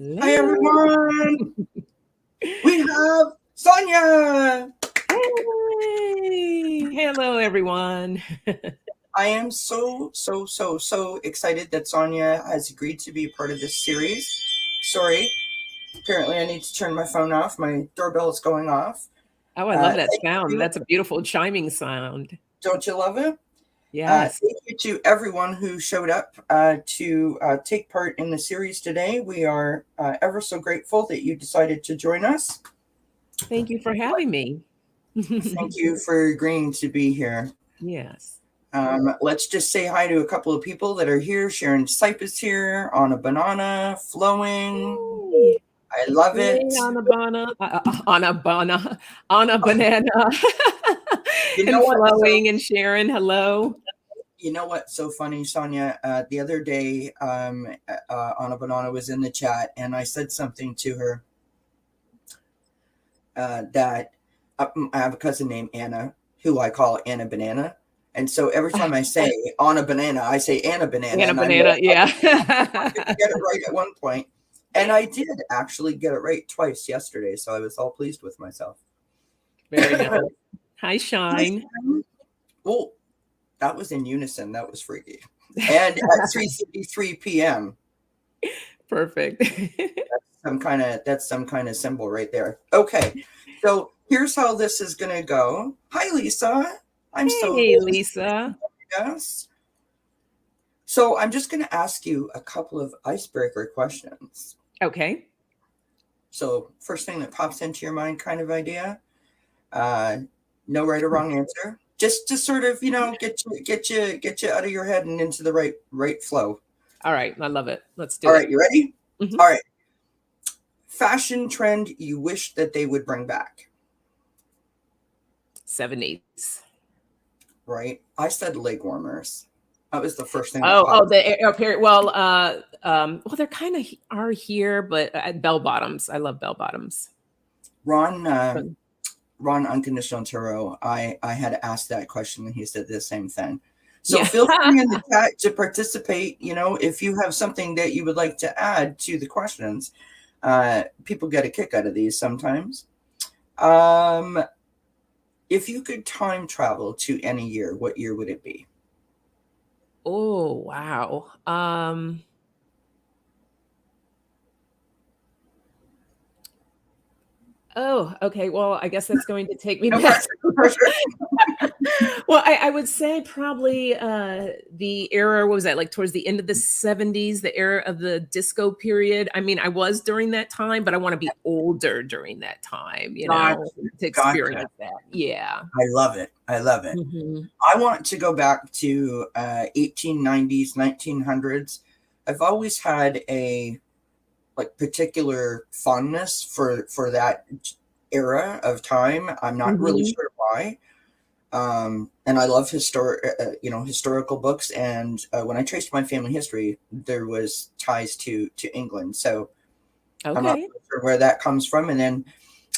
Hi, everyone. We have Sonia. Hey, hello, everyone. I am so excited that Sonia has agreed to be a part of this series. Sorry, apparently I need to turn my phone off. My doorbell is going off. Oh, I love that Thank sound. you. That's a beautiful chiming sound. Don't you love it? Yes. Thank you to everyone who showed up to take part in the series today. We are ever so grateful that you decided to join us. Thank you for having me. Thank you for agreeing to be here. Yes. Let's just say hi to a couple of people that are here. Sharon Sipe is here on a banana, flowing. Hey, I love it. on a banana, on a banana, You know and what? flowing and Sharon. Hello. You know what's so funny, Sonia? The other day, on a banana was in the chat, and I said something to her that I have a cousin named Anna, who I call Anna Banana. And so every time I say on a banana, I say Anna Banana. And a banana, yeah. I didn't get it right at one point. And I did actually get it right twice yesterday. So I was all pleased with myself. Very nice. Hi, Shine. Well, that was in unison. That was freaky. And at 3:33 p.m. Perfect. That's some kind of symbol right there. Okay. So here's how this is gonna go. Hi, Lisa. Hey, Lisa. Yes. So I'm just going to ask you a couple of icebreaker questions. Okay. So first thing that pops into your mind, kind of idea. No right or wrong answer. Just to sort of, get you out of your head and into the right flow. All right, I love it. Let's do it. All right, you ready? Mm-hmm. All right. Fashion trend you wish that they would bring back. 70s. Right. I said leg warmers. That was the first thing. The air period. Well, they're kind of are here, but bell bottoms. I love bell bottoms. Ron Unconditional Tarot, I had asked that question and he said the same thing. So feel free in the chat to participate. If you have something that you would like to add to the questions, people get a kick out of these sometimes. If you could time travel to any year, what year would it be? Oh, wow. Oh, okay. Well, I guess that's going to take me back. Well, I would say probably the era, what was that, like towards the end of the 70s, the era of the disco period. I mean, I was during that time, but I want to be older during that time, to experience that. Yeah. I love it. Mm-hmm. I want to go back to 1890s, 1900s. I've always had a particular fondness for that era of time. I'm not really sure why. And I love historical books. And when I traced my family history, there was ties to England. So I'm not sure where that comes from. And then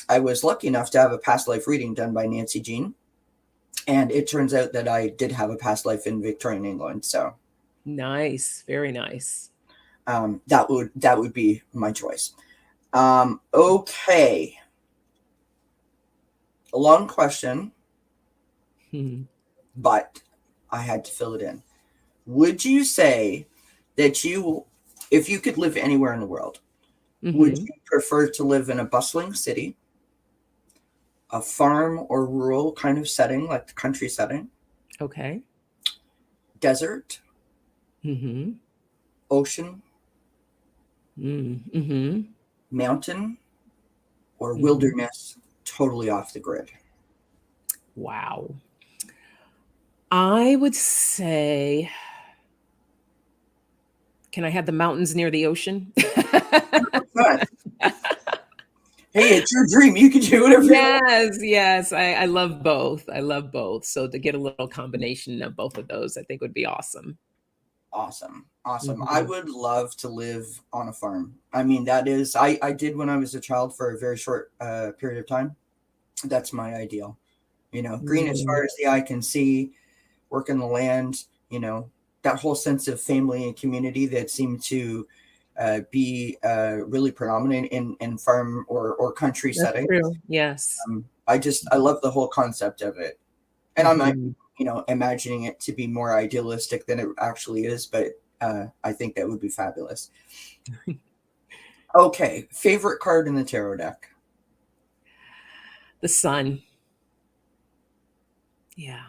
I was lucky enough to have a past life reading done by Nancy Jean. And it turns out that I did have a past life in Victorian England. So nice. Very nice. That would be my choice. Okay. A long question, but I had to fill it in. Would you say that if you could live anywhere in the world, would you prefer to live in a bustling city, a farm or rural kind of setting, like the country setting? Okay. Desert? Ocean? Mountain? Or wilderness, totally off the grid? Wow. I would say, can I have the mountains near the ocean? Hey, it's your dream. You can do whatever you want. Yes. I love both. So to get a little combination of both of those, I think would be awesome. Awesome. I would love to live on a farm. I mean, that is, I did when I was a child for a very short period of time. That's my ideal. Green as far as the eye can see, working the land, that whole sense of family and community that seemed to be really predominant in farm or country That's settings. true. Yes. I love the whole concept of it. And I'm, Mhm. imagining it to be more idealistic than it actually is, but I think that would be fabulous. Okay, favorite card in the tarot deck? The sun. Yeah.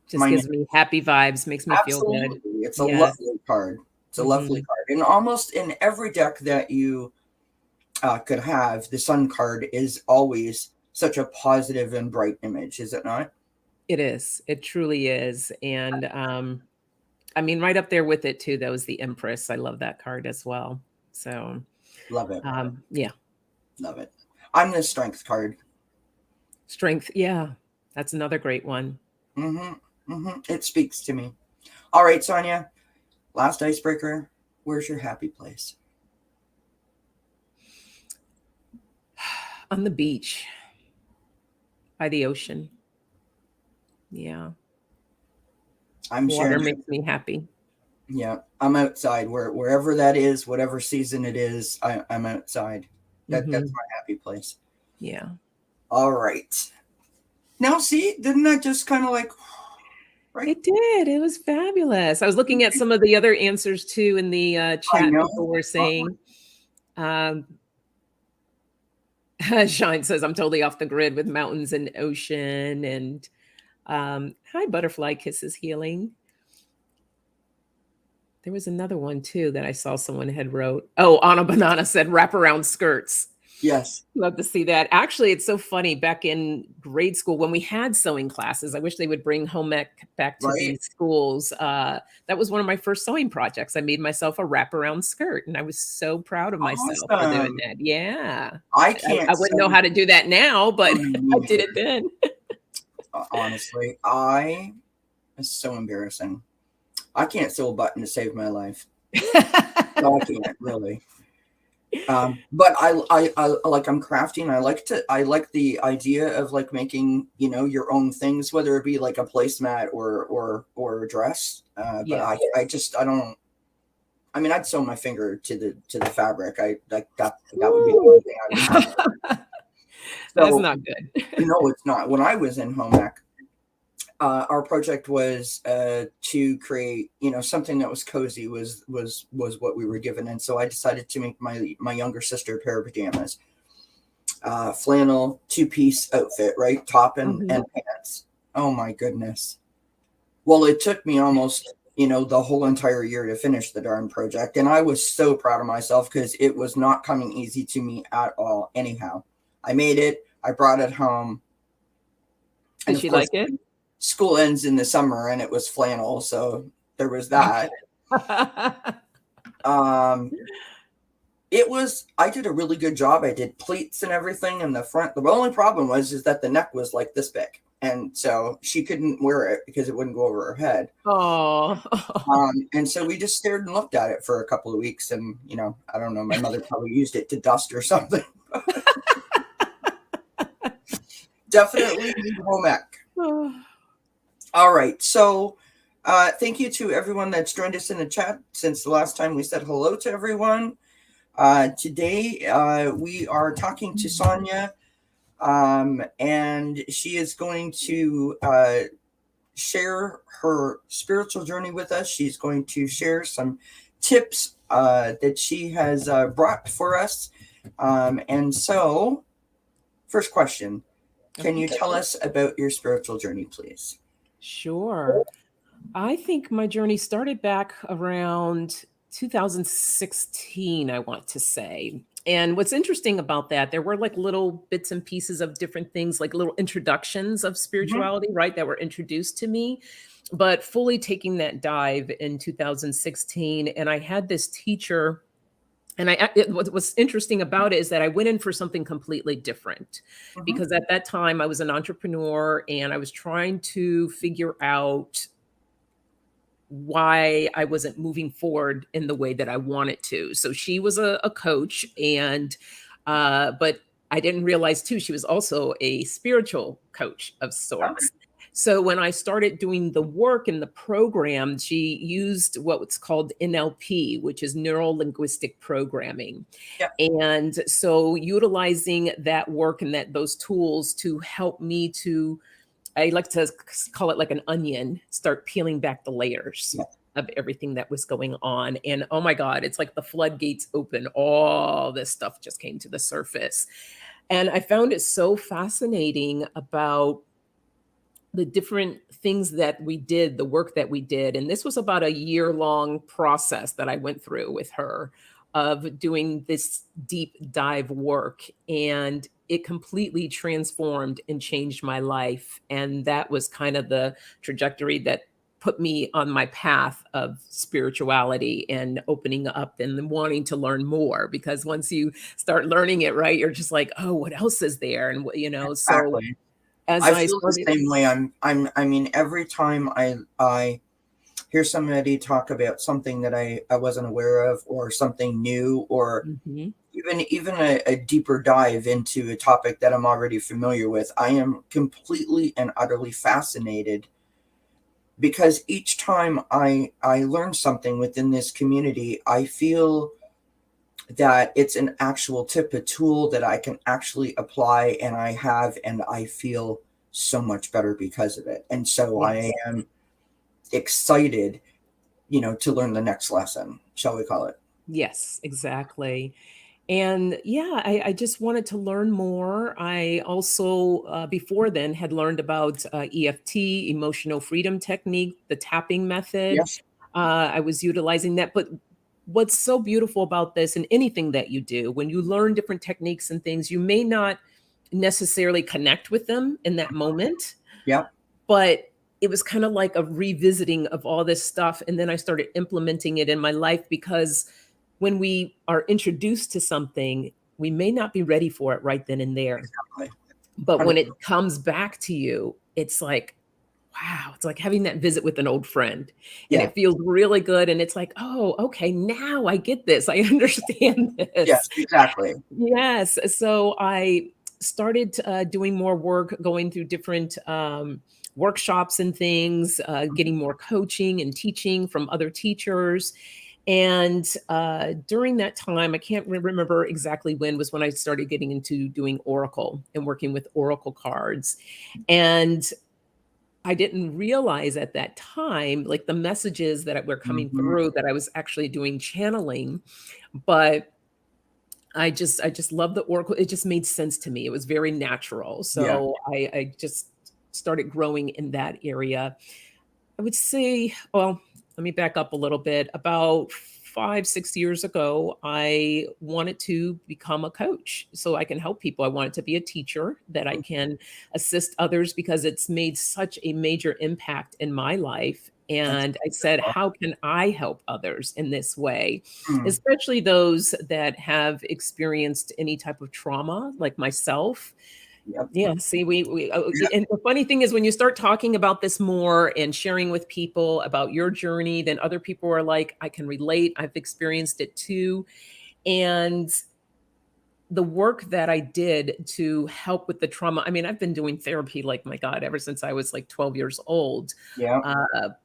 Just Mine, gives me happy vibes, makes me feel good. absolutely. It's a Yes. lovely card. It's a lovely Mhm. card. And almost in every deck that you could have, the sun card is always such a positive and bright image, is it not? It is. It truly is. And I mean, right up there with it too, though, is the Empress. I love that card as well. So Love it. yeah. Love it. I'm the strength card. Strength. Yeah. That's another great one. It speaks to me. All right, Sonia, last icebreaker. Where's your happy place? On the beach by the ocean. Yeah. I'm Water sharing. makes me happy. Yeah, I'm outside. Wherever that is, whatever season it is, I'm outside. That's Mhm. my happy place. Yeah. All right. Now, see, didn't that just kind of like, right? It did. It was fabulous. I was looking at some of the other answers too in the I chat. know. People were saying, um, Shine says, I'm totally off the grid with mountains and ocean. And hi, Butterfly Kisses Healing. There was another one too that I saw someone had wrote. Oh, Anna Banana said wraparound skirts. Yes. Love to see that. Actually, it's so funny. Back in grade school, when we had sewing classes, I wish they would bring home ec back to Right. these schools. That was one of my first sewing projects. I made myself a wraparound skirt, and I was so proud of myself for doing Awesome. that. Yeah. I I can't wouldn't know sew. how to do that now, but Me I did neither. it then. Honestly, it's so embarrassing. I can't sew a button to save my life. No, I can't really. But I like I'm crafting. I like the idea of like making, your own things, whether it be like a placemat or a dress. But Yeah. I don't. I mean, I'd sew my finger to the fabric. I like that would be the one Woo. thing I would have. That's So not good. no, it's not. When I was in home ec, our project was to create, something that was cozy was what we were given, and so I decided to make my younger sister a pair of pajamas, flannel 2-piece outfit, right, top and Mhm. pants. Oh my goodness! Well, it took me almost the whole entire year to finish the darn project, and I was so proud of myself because it was not coming easy to me at all. Anyhow, I made it. I brought it home, and Did of she course like it? school ends in the summer and it was flannel, so there was that. um I did a really good job. I did pleats and everything in the front. The only problem is that the neck was like this big, and so she couldn't wear it because it wouldn't go over her head. Oh. And so we just stared and looked at it for a couple of weeks, and I don't know, my mother probably used it to dust or something. Definitely need home ec. All right. So thank you to everyone that's joined us in the chat since the last time we said hello to everyone. Today we are talking to Sonia, and she is going to share her spiritual journey with us. She's going to share some tips that she has brought for us. And so, first question, can you tell us about your spiritual journey, please? Sure. I think my journey started back around 2016, I want to say. And what's interesting about that, there were like little bits and pieces of different things, like little introductions of Mhm. spirituality, right, that were introduced to me. But fully taking that dive in 2016, and I had this teacher. And what's interesting about it is that I went in for something completely different Mhm. because at that time I was an entrepreneur and I was trying to figure out why I wasn't moving forward in the way that I wanted to. So she was a coach, and but I didn't realize too she was also a spiritual coach of sorts. So when I started doing the work in the program, she used what's called NLP, which is neuro linguistic programming. Yeah. And so utilizing that work and those tools to help me to, I like to call it like an onion, start peeling back the layers Yeah. of everything that was going on. And oh my God, it's like the floodgates open. All this stuff just came to the surface. And I found it so fascinating about the different things that we did, the work that we did. And this was about a year-long process that I went through with her of doing this deep dive work. And it completely transformed and changed my life. And that was kind of the trajectory that put me on my path of spirituality and opening up and wanting to learn more. Because once you start learning it, right, you're just like, oh, what else is there? And, so Exactly. as I I feel the started, same way. I mean, every time I hear somebody talk about something that I wasn't aware of, or something new, or Mhm. even a deeper dive into a topic that I'm already familiar with, I am completely and utterly fascinated, because each time I learn something within this community, I feel that it's an actual tip, a tool that I can actually apply, and I feel so much better because of it. And so I Yes. am excited, to learn the next lesson, shall we call it. Yes, exactly. And yeah, I just wanted to learn more. I also, before then, had learned about EFT, emotional freedom technique, the tapping method. Yes. I was utilizing that. But what's so beautiful about this and anything that you do, when you learn different techniques and things, you may not necessarily connect with them in that moment, Yep. but it was kind of like a revisiting of all this stuff. And then I started implementing it in my life, because when we are introduced to something, we may not be ready for it right then and there. Exactly. But when 100%. it comes back to you, it's like, wow, it's like having that visit with an old friend. And Yeah. it feels really good. And it's like, oh, okay, now I get this. I understand Yes, this. exactly. Yes. So I started doing more work, going through different workshops and things, getting more coaching and teaching from other teachers. And during that time, I can't remember exactly when, was when I started getting into doing Oracle and working with Oracle cards. And I didn't realize at that time, like the messages that were coming Mhm. through, that I was actually doing channeling. But I just love the Oracle. It just made sense to me. It was very natural. Yeah. So I just started growing in that area. I would say, well, let me back up a little bit. About 5, 6 years ago, I wanted to become a coach so I can help people. I wanted to be a teacher that I can assist others, because it's made such a major impact in my life. That's And I said, how can I help others in this way, mm, especially those that have experienced any type of trauma, like myself? yep. Yeah, see, we Yeah. and the funny thing is, when you start talking about this more and sharing with people about your journey, then other people are like, "I can relate, I've experienced it too." And the work that I did to help with the trauma, I mean, I've been doing therapy, like, my God, ever since I was, like, 12 years old, Yeah.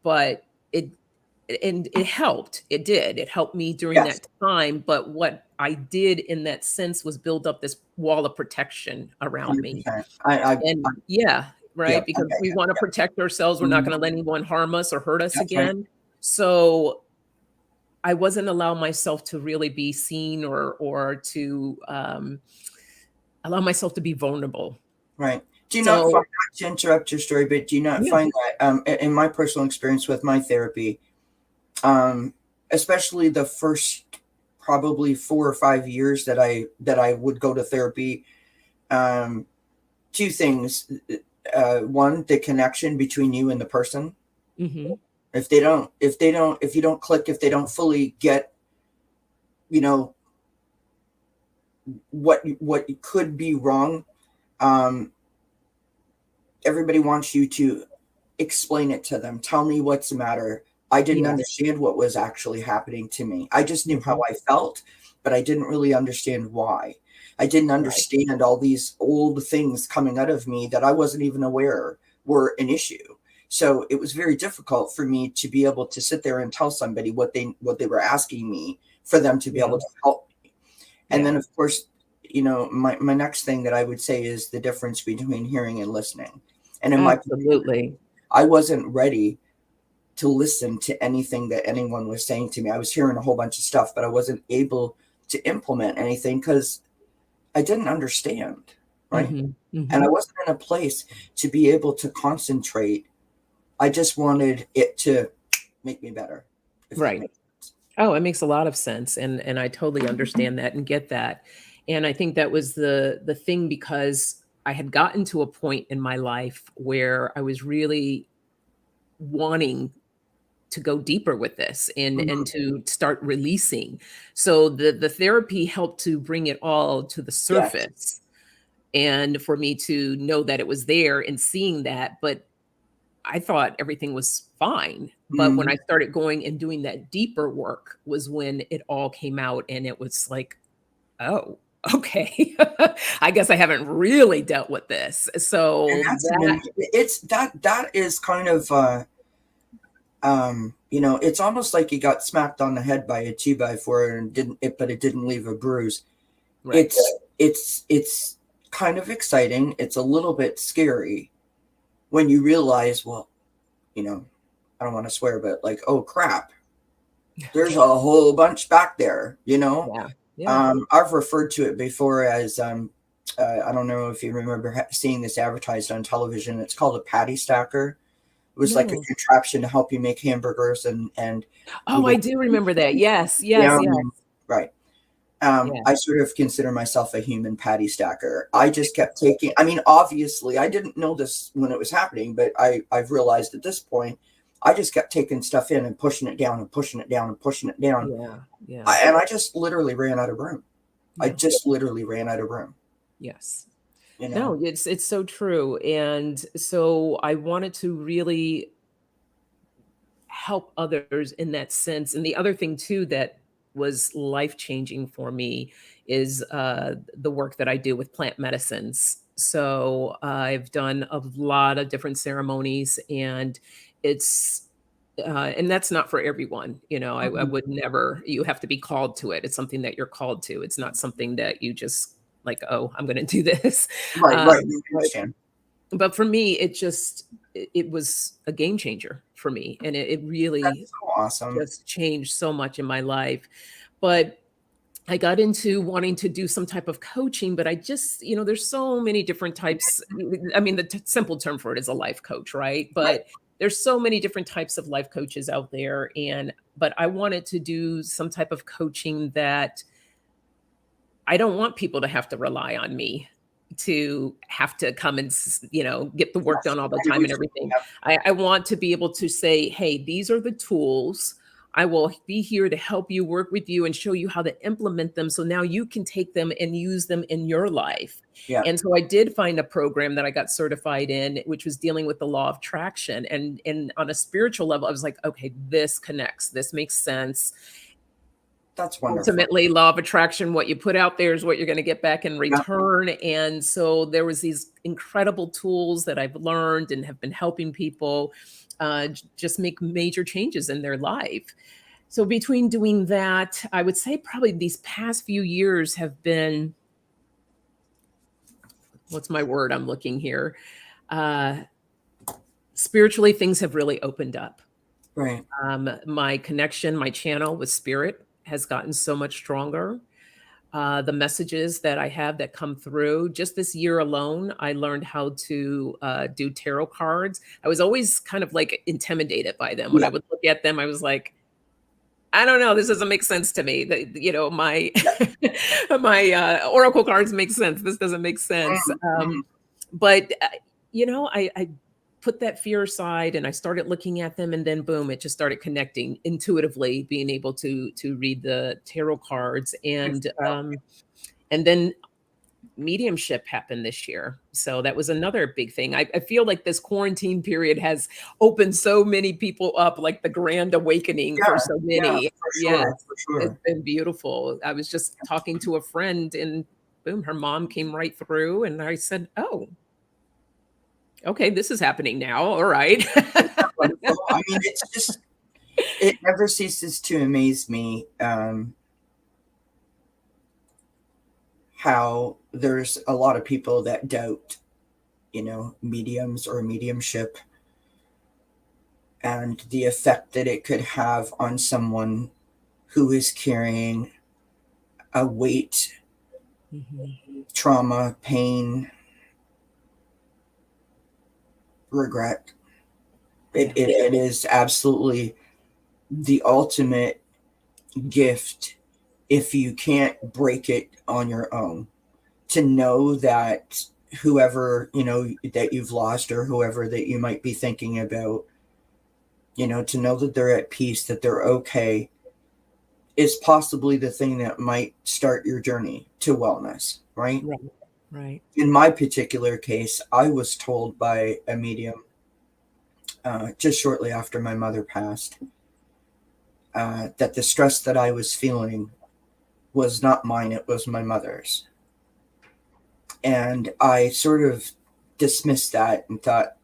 but it helped. It did. It helped me during Yes. that time, but what I did in that sense was build up this wall of protection around me. 100%. I And yeah, yeah, right, I because get we you. wanna protect ourselves, we're not Mhm. gonna let anyone harm us or hurt us That's right. again. So, I wasn't allow myself to really be seen, or to, allow myself to be vulnerable. Right. Do you not find, So not to interrupt your story, but do you not yeah. find that, in my personal experience with my therapy, um, especially the first probably 4 or 5 years that I would go to therapy, um, 2 things. One, the connection between you and the person. Mhm. If you don't click, if they don't fully get, you know, what could be wrong, um, everybody wants you to explain it to them. Tell me what's the matter. I didn't Yes. understand what was actually happening to me. I just knew how Mhm. I felt, but I didn't really understand why. I didn't Right. understand all these old things coming out of me that I wasn't even aware. were an issue. So it was very difficult for me to be able to sit there and tell somebody what they were asking me for them to be able to help me. And then, of course, my next thing that I would say is the difference between hearing and listening. And in Absolutely. I wasn't ready to listen to anything that anyone was saying to me. I was hearing a whole bunch of stuff, but I wasn't able to implement anything because I didn't understand, right? And I wasn't in a place to be able to concentrate. I just wanted it to make me better. Right. Oh, it makes a lot of sense. And I totally understand that and get that. And I think that was the thing, because I had gotten to a point in my life where I was really wanting to go deeper with this and to start releasing. So the therapy helped to bring it all to the surface, and for me to know that it was there and seeing that. But I thought everything was fine. But when I started going and doing that deeper work was when it all came out, and it was like, oh, okay. I guess I haven't really dealt with this. So and that is kind of it's almost like you got smacked on the head by a 2x4 and but it didn't leave a bruise. Right. It's kind of exciting. It's a little bit scary when you realize, well, I don't want to swear, but like, oh crap, there's a whole bunch back there, I've referred to it before as I don't know if you remember seeing this advertised on television. It's called a patty stacker. It was like a contraption to help you make hamburgers and oh, I do remember that. Yes. Right. I sort of consider myself a human patty stacker. I just kept taking, obviously I didn't know this when it was happening, but I've realized at this point, I just kept taking stuff in and pushing it down and pushing it down and pushing it down. And I just literally ran out of room. I just literally ran out of room. Yes. No, it's so true. And so I wanted to really help others in that sense. And the other thing too that was life-changing for me is the work that I do with plant medicines. So I've done a lot of different ceremonies, and it's and that's not for everyone. I would never, you have to be called to it. It's something that you're called to. It's not something that you just like, oh, I'm going to do this. Right. You understand. But for me, it was a game changer for me. And it really so awesome. Just changed so much in my life. But I got into wanting to do some type of coaching, but I just, there's so many different types. The simple term for it is a life coach, right? But there's so many different types of life coaches out there. But I wanted to do some type of coaching that I don't want people to have to rely on me to have to come and, get the work done all the time and everything. I want to be able to say, hey, these are the tools. I will be here to help you, work with you, and show you how to implement them. So now you can take them and use them in your life. Yeah. And so I did find a program that I got certified in, which was dealing with the law of attraction. And on a spiritual level, I was like, okay, this connects. This makes sense. That's wonderful. Ultimately, law of attraction, what you put out there is what you're going to get back in return. Yeah. And so there was these incredible tools that I've learned and have been helping people just make major changes in their life. So between doing that, I would say probably these past few years have been, what's my word I'm looking here? Spiritually, things have really opened up. Right. My connection, my channel with spirit has gotten so much stronger. The messages that I have that come through, just this year alone, I learned how to do tarot cards. I was always kind of like intimidated by them. When I would look at them, I was like, I don't know, this doesn't make sense to me. My my oracle cards make sense. This doesn't make sense. But I put that fear aside and I started looking at them, and then boom, it just started connecting intuitively, being able to read the tarot cards. And then mediumship happened this year. So that was another big thing. I feel like this quarantine period has opened so many people up, like the grand awakening for so many. For sure. It's been beautiful. I was just talking to a friend, and boom, her mom came right through, and I said, oh, Okay, this is happening now. All right. Wonderful. I mean, it's just, it never ceases to amaze me how there's a lot of people that doubt, mediums or mediumship and the effect that it could have on someone who is carrying a weight, trauma, pain, regret. It is absolutely the ultimate gift if you can't break it on your own, to know that whoever that you've lost or whoever that you might be thinking about, to know that they're at peace, that they're okay, is possibly the thing that might start your journey to wellness, right? Right. In my particular case, I was told by a medium just shortly after my mother passed that the stress that I was feeling was not mine, it was my mother's. And I sort of dismissed that and thought,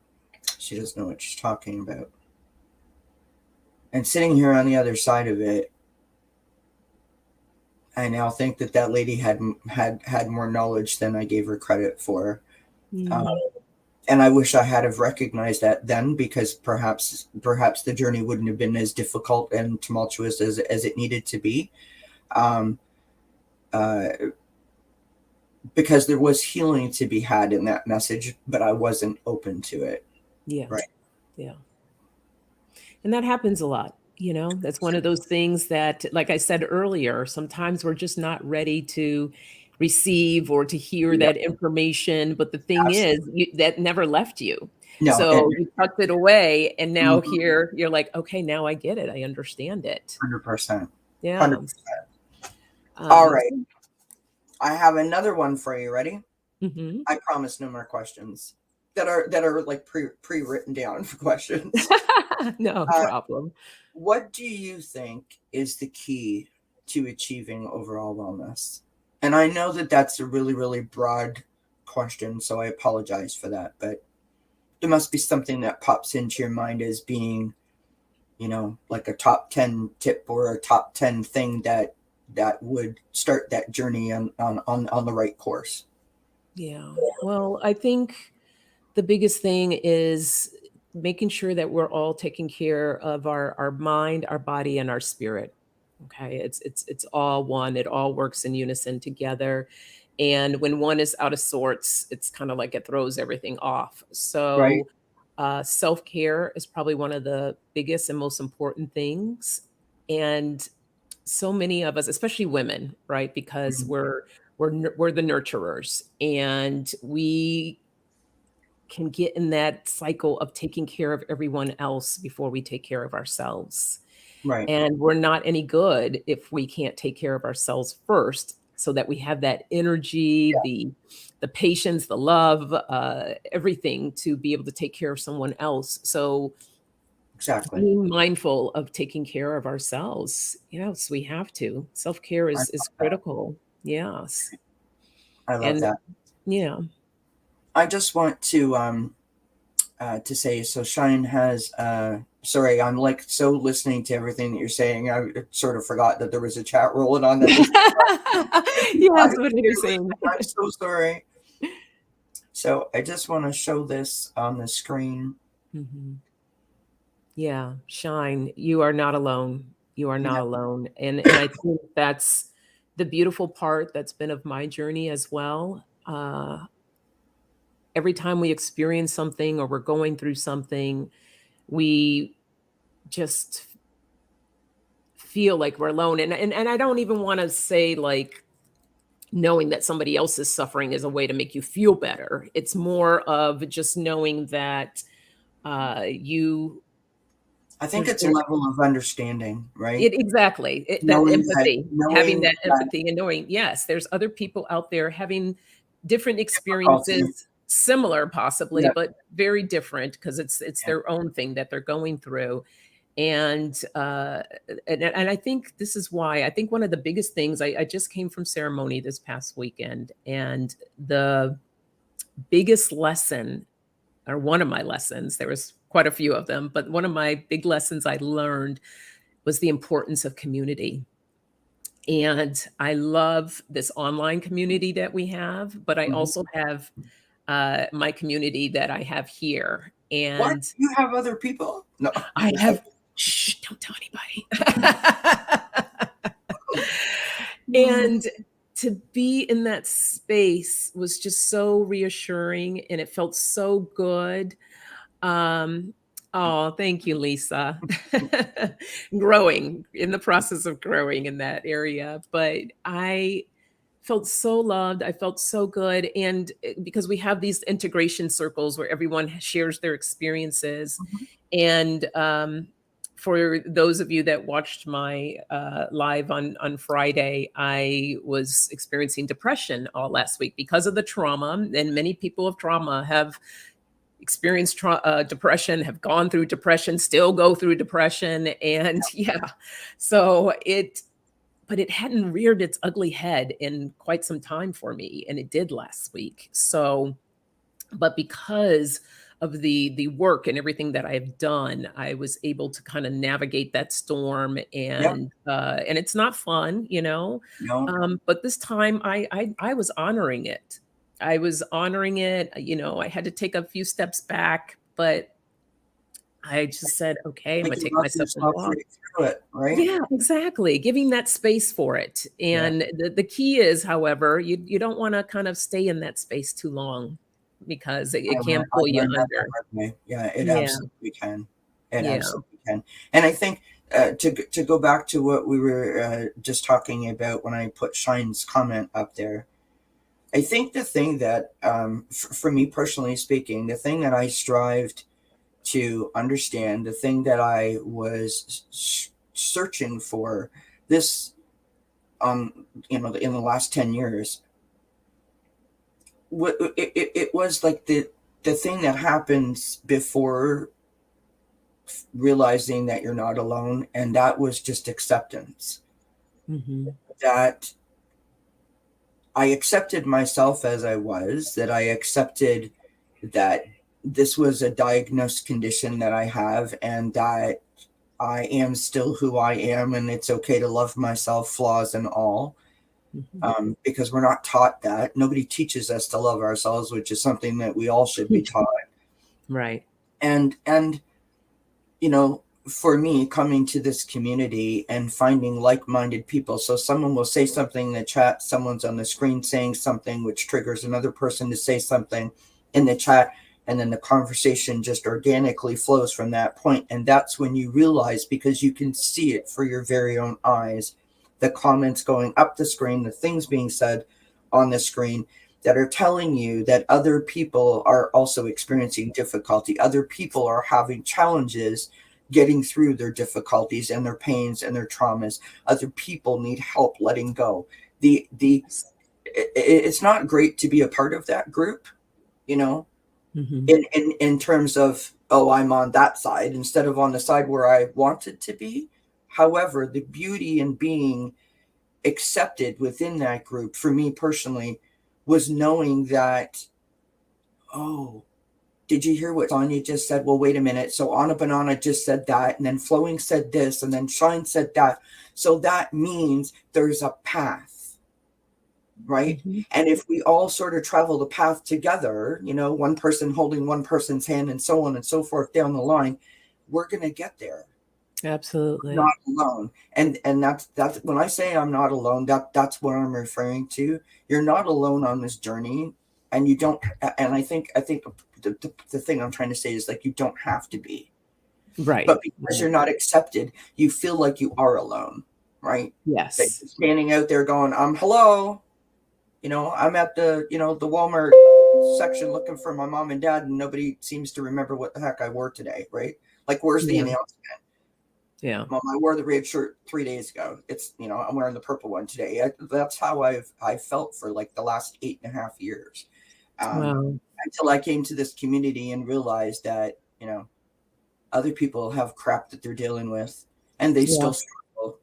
she doesn't know what she's talking about. And sitting here on the other side of it, I now think that lady had more knowledge than I gave her credit for. And I wish I had have recognized that then, because perhaps the journey wouldn't have been as difficult and tumultuous as it needed to be. Because there was healing to be had in that message, but I wasn't open to it. Yeah. Right. Yeah. And that happens a lot. That's one of those things that, like I said earlier, sometimes we're just not ready to receive or to hear that information. But the thing is, that never left you. No, so you tucked it away, and now here you're like, okay, now I get it. I understand it. 100%. Yeah. 100%. All right. I have another one for you. Ready? I promise no more questions that are like pre-written down for questions. No problem. What do you think is the key to achieving overall wellness? And I know that that's a really, really broad question, so I apologize for that, but there must be something that pops into your mind as being, like a top 10 tip or a top 10 thing that would start that journey on the right course. Yeah. Well, I think the biggest thing is making sure that we're all taking care of our mind, our body, and our spirit. Okay. It's all one. It all works in unison together. And when one is out of sorts, it's kind of like it throws everything off. So self-care is probably one of the biggest and most important things. And so many of us, especially women, right? Because we're the nurturers, and we can get in that cycle of taking care of everyone else before we take care of ourselves. Right. And we're not any good if we can't take care of ourselves first, so that we have that energy, the patience, the love, everything to be able to take care of someone else. So exactly, being mindful of taking care of ourselves. Yes, we have to. Self-care is critical. Yes. I love that. Yeah. I just want to say, so Shine has sorry, I'm like so listening to everything that you're saying. I sort of forgot that there was a chat rolling on that. Yes, what are you saying? I'm so sorry. So I just want to show this on the screen. Yeah, Shine, you are not alone. You are not alone. And I think that's the beautiful part that's been of my journey as well. Every time we experience something or we're going through something, we just feel like we're alone. And I don't even want to say like knowing that somebody else is suffering is a way to make you feel better. It's more of just knowing that I think it's a level of understanding, right? Exactly. That empathy, having that empathy and knowing, yes, there's other people out there having different experiences, similar possibly, but very different, because it's their own thing that they're going through. And I think this is why I think one of the biggest things, I just came from ceremony this past weekend, and the biggest lesson or one of my lessons, there was quite a few of them, but one of my big lessons I learned was the importance of community. And I love this online community that we have, but I Mhm. also have my community that I have here. What? And You have other people? No. I have, shh, don't tell anybody. And to be in that space was just so reassuring and it felt so good. Um, oh, thank you, Lisa. Growing in the process of growing in that area. But I felt so loved. I felt so good. And because we have these integration circles where everyone shares their experiences. Mhm. And for those of you that watched my live on Friday, I was experiencing depression all last week because of the trauma. And many people of trauma have experienced depression, have gone through depression, still go through depression. And yeah, so but it hadn't reared its ugly head in quite some time for me. And it did last week. So, but because of the work and everything that I've done, I was able to kind of navigate that storm, Yep. and it's not fun, you know. No. But this time I was honoring it. I was honoring it. You know, I had to take a few steps back, but I just said, okay, I'm Like gonna you take love myself a yourself walk. right through it, right? Yeah, exactly. Giving that space for it. Yeah. And the key is, however, you don't want to kind of stay in that space too long because it can I pull you learned that the under. hard way. Yeah, it Yeah. absolutely can. It Yeah. absolutely can. And I think to go back to what we were just talking about when I put Shine's comment up there, I think the thing that, for me personally speaking, the thing that I strived to understand, the thing that I was searching for this, in the last 10 years, it was like the thing that happens before realizing that you're not alone, and that was just acceptance. Mhm. That I accepted myself as I was, that I accepted that this was a diagnosed condition that I have, and that I am still who I am, and it's okay to love myself, flaws and all. Mhm. Because we're not taught that. Nobody teaches us to love ourselves, which is something that we all should be taught. Right. And for me, coming to this community and finding like-minded people. So someone will say something in the chat, someone's on the screen saying something, which triggers another person to say something in the chat, and then the conversation just organically flows from that point. And that's when you realize, because you can see it for your very own eyes, the comments going up the screen, the things being said on the screen, that are telling you that other people are also experiencing difficulty. Other people are having challenges getting through their difficulties and their pains and their traumas. Other people need help letting go. It's not great to be a part of that group, you know, Mhm. in terms of, oh, I'm on that side instead of on the side where I wanted to be. However, the beauty in being accepted within that group, for me personally, was knowing that, oh, did you hear what Sonia just said? Well, wait a minute. So Anna Banana just said that, and then Flowing said this, and then Shine said that. So that means there's a path, right? Mhm. And if we all sort of travel the path together, one person holding one person's hand and so on and so forth down the line, we're going to get there. Not Absolutely. alone. And that's when I say I'm not alone, that's what I'm referring to. You're not alone on this journey, and you don't. And I think the thing I'm trying to say is, like, you don't have to be, but Right. because Right. you're not accepted, you feel like you are alone, right? That Yes. you're standing out there going, hello, I'm at the Walmart section looking for my mom and dad, and nobody seems to remember what the heck I wore today, right? Like, where's the Yeah. announcement? Yeah. Mom, I wore the red shirt 3 days ago. I'm wearing the purple one today. That's how I felt for like the last 8.5 years, um, Wow. until I came to this community and realized that other people have crap that they're dealing with, and they Yeah. still struggle.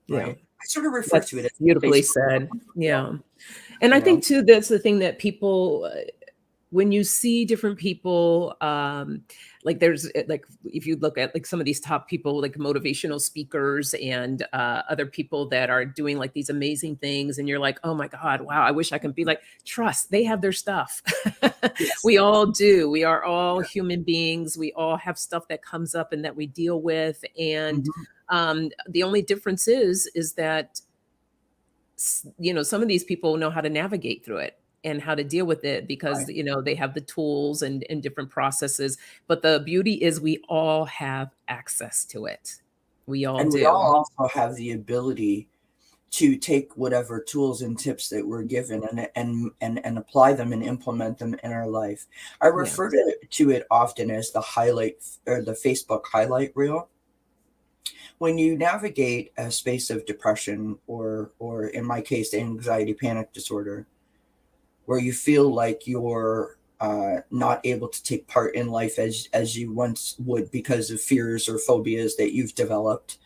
Yeah. Right? I sort of refer to it That's as beautifully Facebook. said. Yeah, Yeah. And I think too that's the thing that people when you see different people, like there's like, if you look at like some of these top people, like motivational speakers and other people that are doing like these amazing things, and you're like, oh my God, wow, I wish I could be like, trust, they have their stuff. Yes. We all do. We are all human beings. We all have stuff that comes up and that we deal with. And the only difference is that, you know, some of these people know how to navigate through it and how to deal with it because, Right. you know, they have the tools and different processes. But the beauty is we all have access to it. We all And we do. all also have the ability to take whatever tools and tips that we're given and apply them and implement them in our life. I refer Yes. to it often as the highlight or the Facebook highlight reel. When you navigate a space of depression or in my case, anxiety panic disorder, where you feel like you're not able to take part in life as you once would because of fears or phobias that you've developed.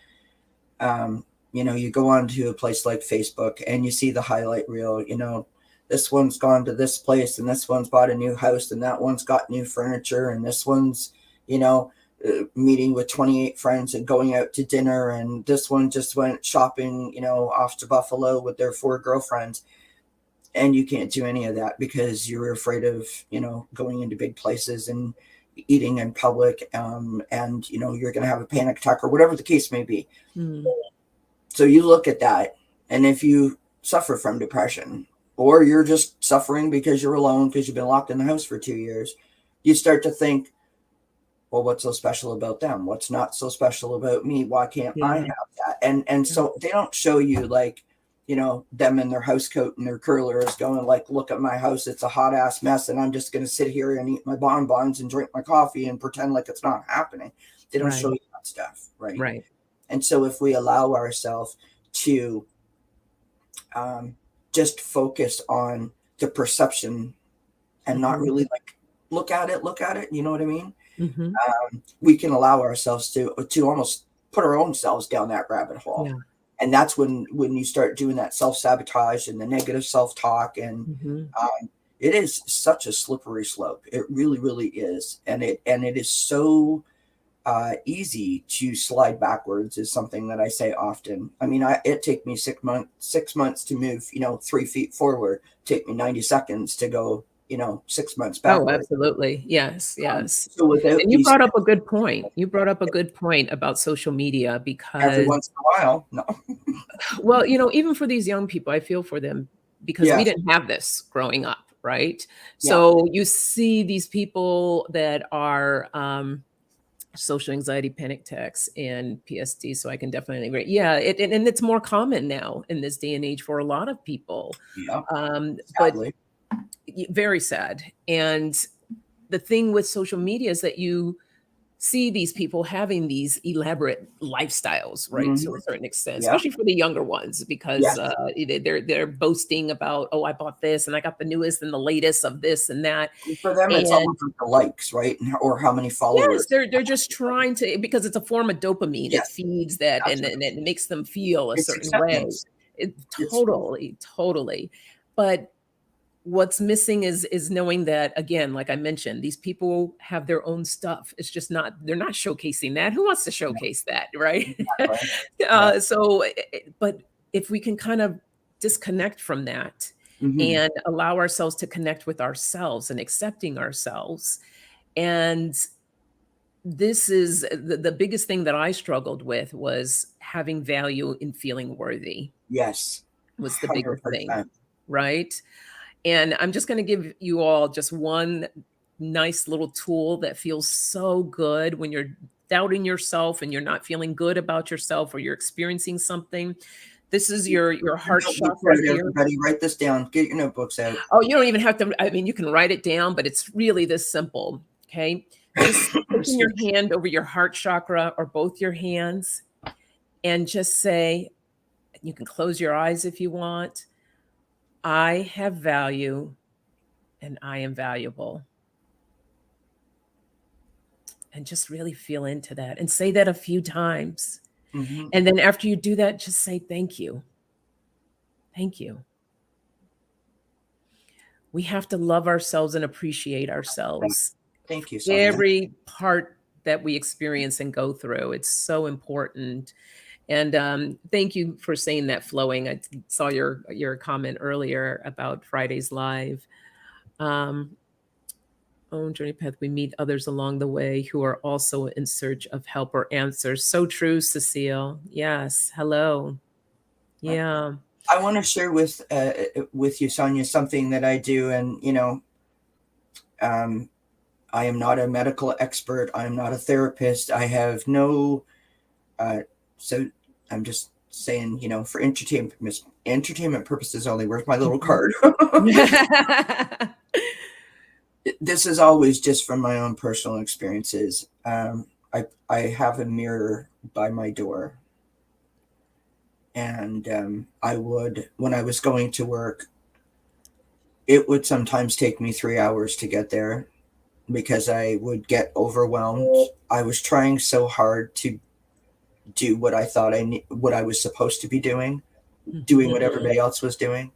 You know, you go onto a place like Facebook and you see the highlight reel, you know, this one's gone to this place and this one's bought a new house and that one's got new furniture and this one's, you know, meeting with 28 friends and going out to dinner, and this one just went shopping, you know, off to Buffalo with their 4 girlfriends. And you can't do any of that because you're afraid of, you know, going into big places and eating in public, and you know you're going to have a panic attack or whatever the case may be. So you look at that, and if you suffer from depression or you're just suffering because you're alone because you've been locked in the house for 2 years, you start to think, well, what's so special about them? What's not so special about me? Why can't I have that? And so they don't show you like, you know, them in their house coat and their curlers going like, look at my house, it's a hot ass mess and I'm just going to sit here and eat my bonbons and drink my coffee and pretend like it's not happening. They don't show you that stuff, right? Right. And so if we allow ourselves to just focus on the perception and not really like look at it, you know what I mean? We can allow ourselves to almost put our own selves down that rabbit hole. And that's when you start doing that self-sabotage and the negative self-talk, and it is such a slippery slope. It really, really is. And it is so easy to slide backwards, is something that I say often. I mean, it take me 6 months to move, you know, 3 feet forward, take me 90 seconds to go, you know, 6 months backward. Oh, absolutely. Yes, yes. So without And you brought up a good point. You brought up a good point about social media because every once in a while, no. Well, you know, even for these young people, I feel for them because we didn't have this growing up, right? So you see these people that are social anxiety, panic attacks, and PSD. So I can definitely agree. Yeah, and it's more common now in this day and age for a lot of people. Sadly. But very sad. And the thing with social media is that you see these people having these elaborate lifestyles, right? To a certain extent, especially for the younger ones, because they're boasting about, oh, I bought this and I got the newest and the latest of this and that. And for them, it's all about the likes, right? Or how many followers. Yes, they're just trying to, because it's a form of dopamine. It feeds that, and it makes them feel a certain way. Totally. But what's missing is knowing that, again, like I mentioned, these people have their own stuff. It's just they're not showcasing that. Who wants to showcase that, right? So, but if we can kind of disconnect from that and allow ourselves to connect with ourselves and accepting ourselves. And this is the biggest thing that I struggled with, was having value in feeling worthy. Yes. Was the biggest thing, right? And I'm just going to give you all just one nice little tool that feels so good when you're doubting yourself and you're not feeling good about yourself, or you're experiencing something. This is your heart chakra here. Everybody, write this down. Get your notebooks out. Oh, you don't even have to. I mean, you can write it down, but it's really this simple. Okay. Just putting your hand over your heart chakra, or both your hands, and just say, you can close your eyes if you want, I have value and I am valuable. And just really feel into that and say that a few times. And then after you do that, just say, thank you. Thank you. we have to love ourselves and appreciate ourselves. Thank you, Sonia. Every part that we experience and go through, it's so important. And thank you for saying that, Flowing. I saw your comment earlier about Friday's live. Own journey path, we meet others along the way who are also in search of help or answers. So true, Cecile. Yes. Hello. Yeah. I want to share with you, Sonia, something that I do, and I am not a medical expert. I am not a therapist. I have no. So I'm just saying, for entertainment purposes only. Where's my little card? This is always just from my own personal experiences. I have a mirror by my door. And I would, when I was going to work, it would sometimes take me 3 hours to get there because I would get overwhelmed. I was trying so hard to do what I thought what I was supposed to be doing what everybody else was doing.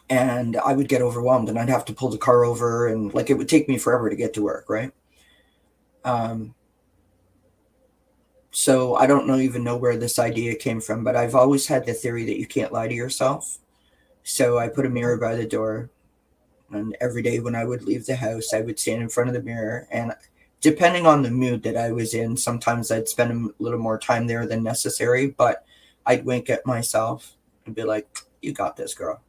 And I would get overwhelmed and I'd have to pull the car over, and it would take me forever to get to work, right? So I don't even know where this idea came from, but I've always had the theory that you can't lie to yourself. So I put a mirror by the door, and every day when I would leave the house, I would stand in front of the mirror, and depending on the mood that I was in, sometimes I'd spend a little more time there than necessary, but I'd wink at myself and be like, you got this, girl.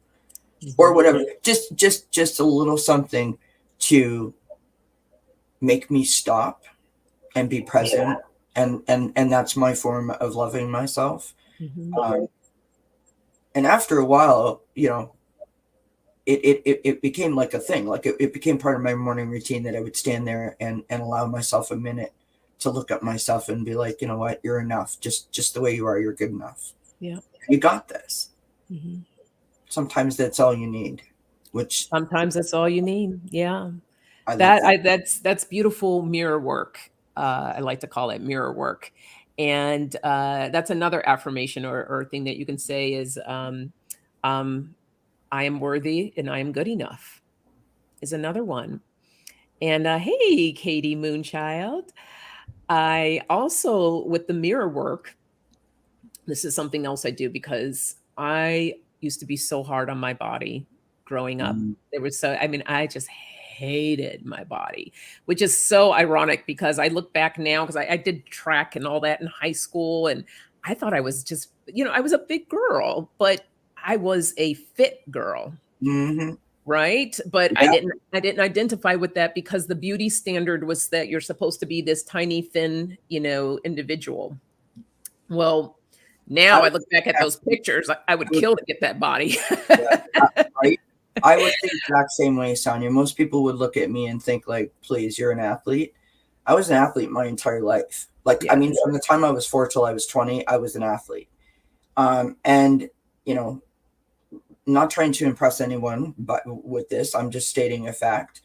Or whatever, just a little something to make me stop and be present. And that's my form of loving myself. And after a while, it became like a thing. It became part of my morning routine that I would stand there and allow myself a minute to look at myself and be like, you know what, you're enough. Just the way you are, you're good enough. Yeah. You got this. Sometimes that's all you need. Sometimes that's all you need. Yeah. That's beautiful mirror work. I like to call it mirror work. And that's another affirmation or thing that you can say is, I am worthy and I am good enough is another one. And hey, Katie Moonchild. I also, with the mirror work, this is something else I do because I used to be so hard on my body growing up. I just hated my body, which is so ironic because I look back now because I did track and all that in high school. And I thought I was just, I was a big girl, but I was a fit girl. Right. But yeah. I didn't identify with that because the beauty standard was that you're supposed to be this tiny, thin, individual. Well, now I look back at those pictures, I would kill to get that body. Right. I was the exact same way, Sonia. Most people would look at me and think please, you're an athlete. I was an athlete my entire life. From the time I was 4 till I was 20, I was an athlete. And, not trying to impress anyone, but with this, I'm just stating a fact.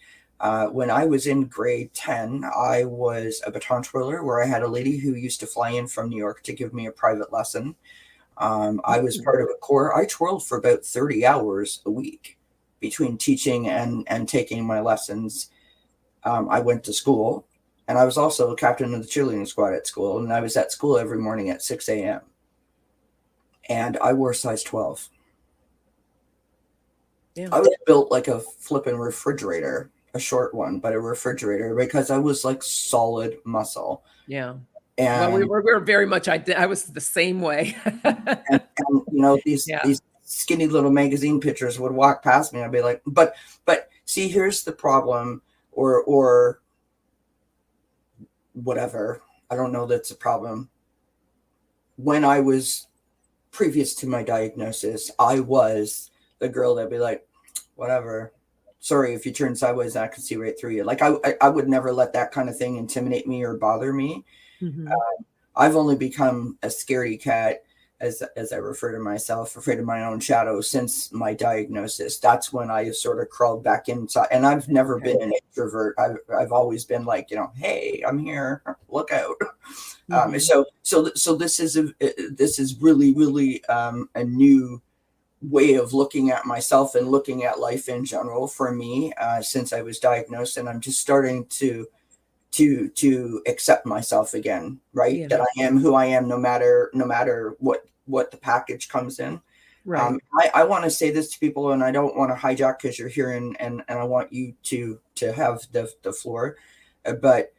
When I was in grade 10, I was a baton twirler where I had a lady who used to fly in from New York to give me a private lesson. I was part of a corps. I twirled for about 30 hours a week between teaching and taking my lessons. I went to school, and I was also a captain of the cheerleading squad at school, and I was at school every morning at 6 a.m. And I wore size 12. Yeah. I was built like a flipping refrigerator, a short one, but a refrigerator, because I was like solid muscle. Yeah. And we were very much, I was the same way. and these skinny little magazine pictures would walk past me. I'd be like, but see, here's the problem, or whatever. I don't know that's a problem. When I was previous to my diagnosis, I was the girl that'd be like, whatever. Sorry, if you turn sideways, I can see right through you. I would never let that kind of thing intimidate me or bother me. I've only become a scaredy cat, as I refer to myself, afraid of my own shadow since my diagnosis. That's when I sort of crawled back inside. And I've never been an introvert. I've always been like, hey, I'm here. Look out. So this is really, really a new way of looking at myself and looking at life in general for me, since I was diagnosed, and I'm just starting to accept myself again, right? Yeah. That I am who I am, no matter what the package comes in. Right. I want to say this to people, and I don't want to hijack because you're here, and I want you to have the floor. But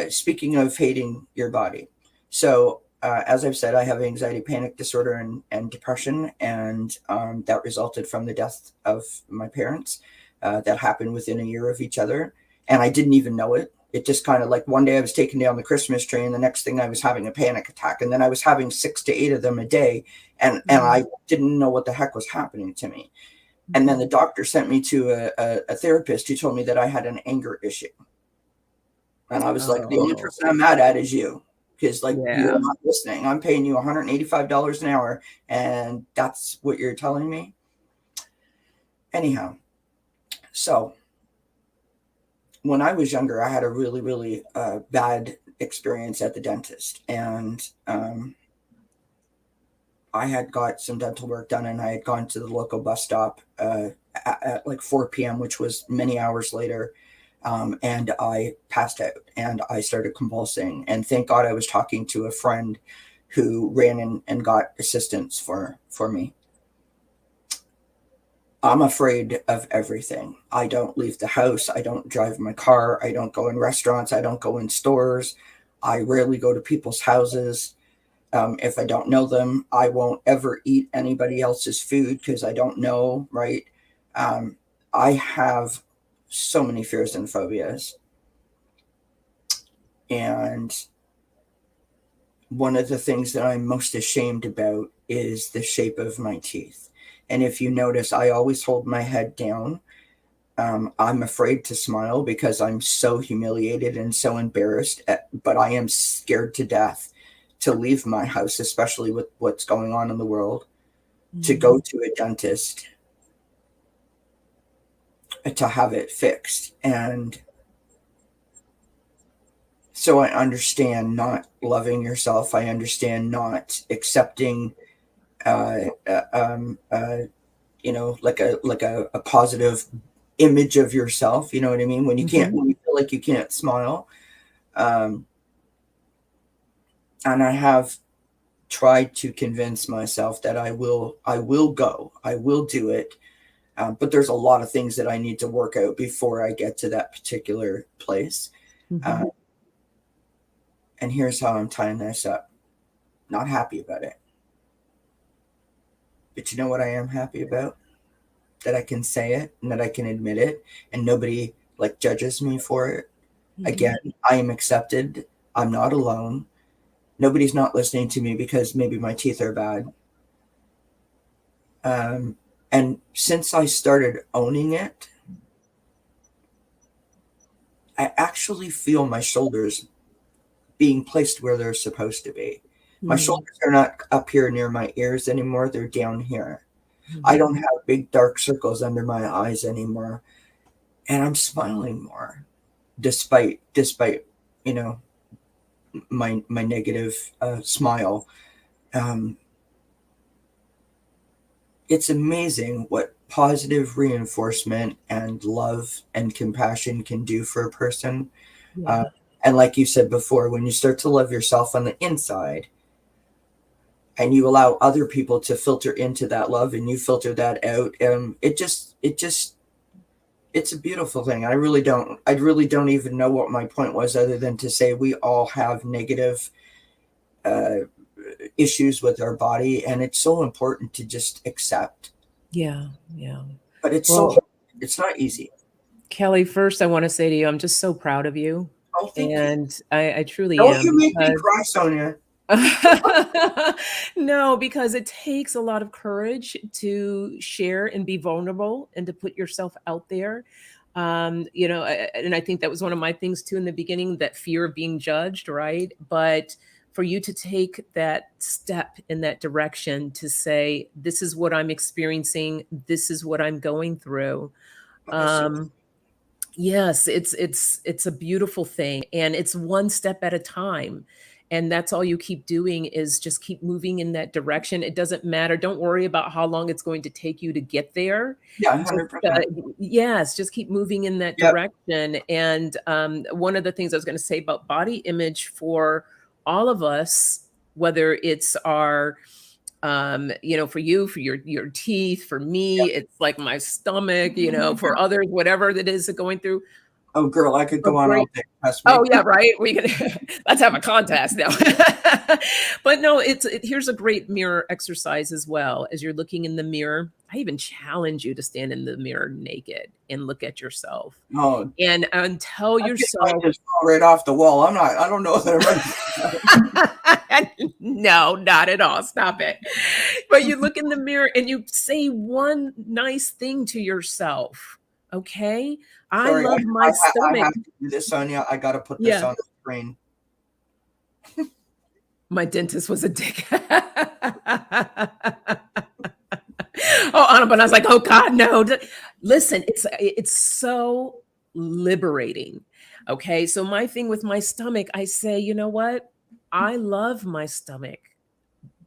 speaking of hating your body, so as I've said, I have anxiety, panic disorder, and depression, and that resulted from the death of my parents. That happened within a year of each other, and I didn't even know it. It just kind of like one day I was taking down the Christmas tree, and the next thing I was having a panic attack, and then I was having 6 to 8 of them a day, and I didn't know what the heck was happening to me. And then the doctor sent me to a therapist who told me that I had an anger issue. And I was like, the only person I'm mad at is you, because like you're not listening. I'm paying you $185 an hour, and that's what you're telling me. Anyhow, so when I was younger, I had a really, really bad experience at the dentist, and I had got some dental work done, and I had gone to the local bus stop at like 4 p.m., which was many hours later. And I passed out, and I started convulsing. And thank God I was talking to a friend who ran in and got assistance for me. I'm afraid of everything. I don't leave the house. I don't drive my car. I don't go in restaurants. I don't go in stores. I rarely go to people's houses. If I don't know them, I won't ever eat anybody else's food because I don't know, right? I have so many fears and phobias. And one of the things that I'm most ashamed about is the shape of my teeth. And if you notice, I always hold my head down. I'm afraid to smile because I'm so humiliated and so embarrassed, but I am scared to death to leave my house, especially with what's going on in the world, to go to a dentist to have it fixed. And so I understand not loving yourself. I understand not accepting, like a positive image of yourself. You know what I mean? When you can't, when you feel like you can't smile. And I have tried to convince myself that I will go, I will do it. But there's a lot of things that I need to work out before I get to that particular place. And here's how I'm tying this up. Not happy about it. But you know what I am happy about? That I can say it and that I can admit it, and nobody like judges me for it. Again, I am accepted. I'm not alone. Nobody's not listening to me because maybe my teeth are bad. And since I started owning it, I actually feel my shoulders being placed where they're supposed to be. My shoulders are not up here near my ears anymore. They're down here. I don't have big dark circles under my eyes anymore. And I'm smiling more despite, my negative smile. It's amazing what positive reinforcement and love and compassion can do for a person. And like you said before, when you start to love yourself on the inside and you allow other people to filter into that love and you filter that out, it's a beautiful thing. I really don't even know what my point was, other than to say we all have negative issues with our body, and it's so important to just accept. Yeah. But it's so hard. It's not easy. Kelly, first I want to say to you, I'm just so proud of you. Oh, thank you. I truly Don't am. you make me cry, Sonja. No, because it takes a lot of courage to share and be vulnerable and to put yourself out there. And I think that was one of my things too in the beginning, that fear of being judged, right? But for you to take that step in that direction to say, this is what I'm experiencing, this is what I'm going through. Yes, it's a beautiful thing, and it's one step at a time. And that's all you keep doing is just keep moving in that direction. It doesn't matter. Don't worry about how long it's going to take you to get there. Yeah, Just, 100%. yes, just keep moving in that Yep. direction. And one of the things I was going to say about body image for all of us, whether it's our for you, for your teeth, for me, Yep. it's like my stomach, for others, whatever it is that going through. Oh, girl, I could A go on all great day. Trust Oh me. yeah, right. We can let's have a contest now. But no, here's a great mirror exercise as well. As you're looking in the mirror, I even challenge you to stand in the mirror naked and look at yourself Oh, and tell I think I yourself. just fall right off the wall. I don't know that I'm ready. No, not at all. Stop it. But you look in the mirror and you say one nice thing to yourself. Okay. I Sorry, love my I stomach. have to do this, Sonia. I got to put this Yeah. on the screen. My dentist was a dick. Oh, Anna, but I was like, oh God, no. Listen, it's so liberating. Okay. So my thing with my stomach, I say, you know what? I love my stomach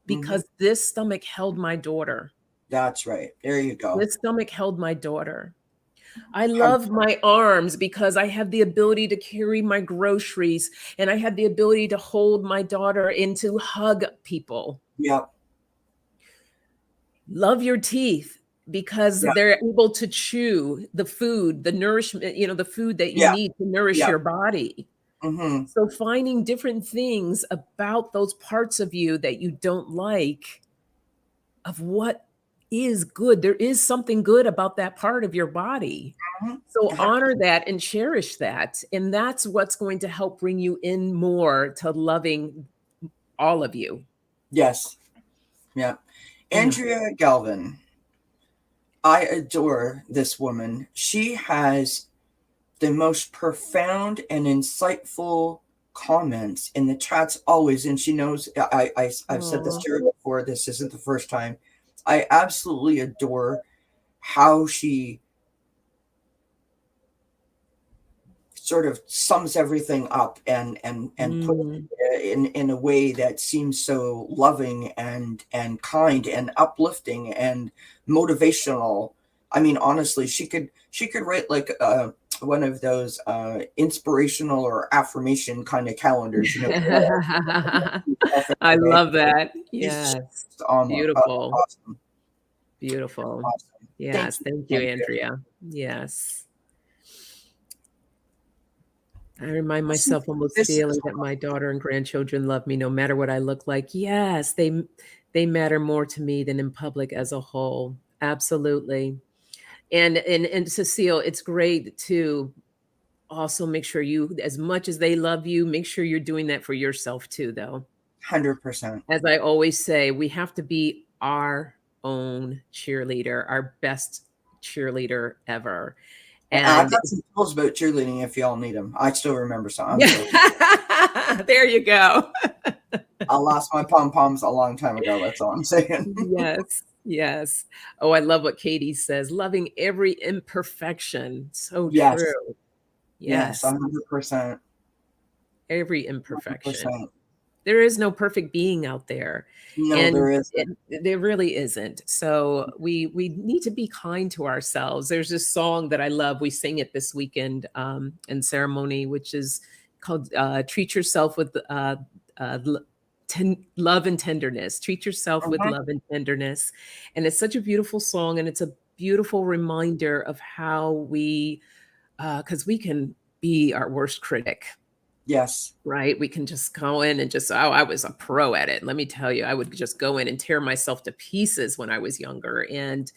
because this stomach held my daughter. That's right. There you go. This stomach held my daughter. I love my arms because I have the ability to carry my groceries and I have the ability to hold my daughter and to hug people. Yep. Love your teeth because Yep. they're able to chew the food, the nourishment, the food that you Yeah. need to nourish Yep. your body. Mm-hmm. So finding different things about those parts of you that you don't like, of what is good. There is something good about that part of your body. So Mm-hmm. honor that and cherish that. And that's what's going to help bring you in more to loving all of you. Yes. Yeah. Yeah. Andrea Galvin. I adore this woman. She has the most profound and insightful comments in the chats always, and she knows I've said this Aw. to her before. This isn't the first time. I absolutely adore how she sort of sums everything up and put it in a way that seems so loving and kind and uplifting and motivational. I mean, honestly, she could write like one of those inspirational or affirmation kind of calendars, I love that. She's Yes. just Beautiful. awesome. Beautiful. Awesome. Yes. Thank you, Andrea. Andrea. Yes. I remind myself almost This daily is that my daughter and grandchildren love me no matter what I look like. Yes, they matter more to me than in public as a whole. Absolutely. And Cecile, it's great to also make sure you, as much as they love you, make sure you're doing that for yourself too, though. 100%. As I always say, we have to be our own cheerleader, our best cheerleader ever. And I've And got some tools about cheerleading if y'all need them. I still remember some. I'm joking. there you go. I lost my pom poms a long time ago. That's all I'm saying. Yes. Yes. Oh, I love what Katie says. Loving every imperfection. So Yes. true. Yes, Yes. 100%. Every imperfection. 100%. There is no perfect being out there. No, And there isn't. there really isn't. So we need to be kind to ourselves. There's this song that I love. We sing it this weekend in ceremony, which is called Treat Yourself with love and tenderness. Treat yourself with love and tenderness. And it's such a beautiful song. And it's a beautiful reminder of how because we can be our worst critic. Yes. Right? We can just go in and just, I was a pro at it. Let me tell you, I would just go in and tear myself to pieces when I was younger. And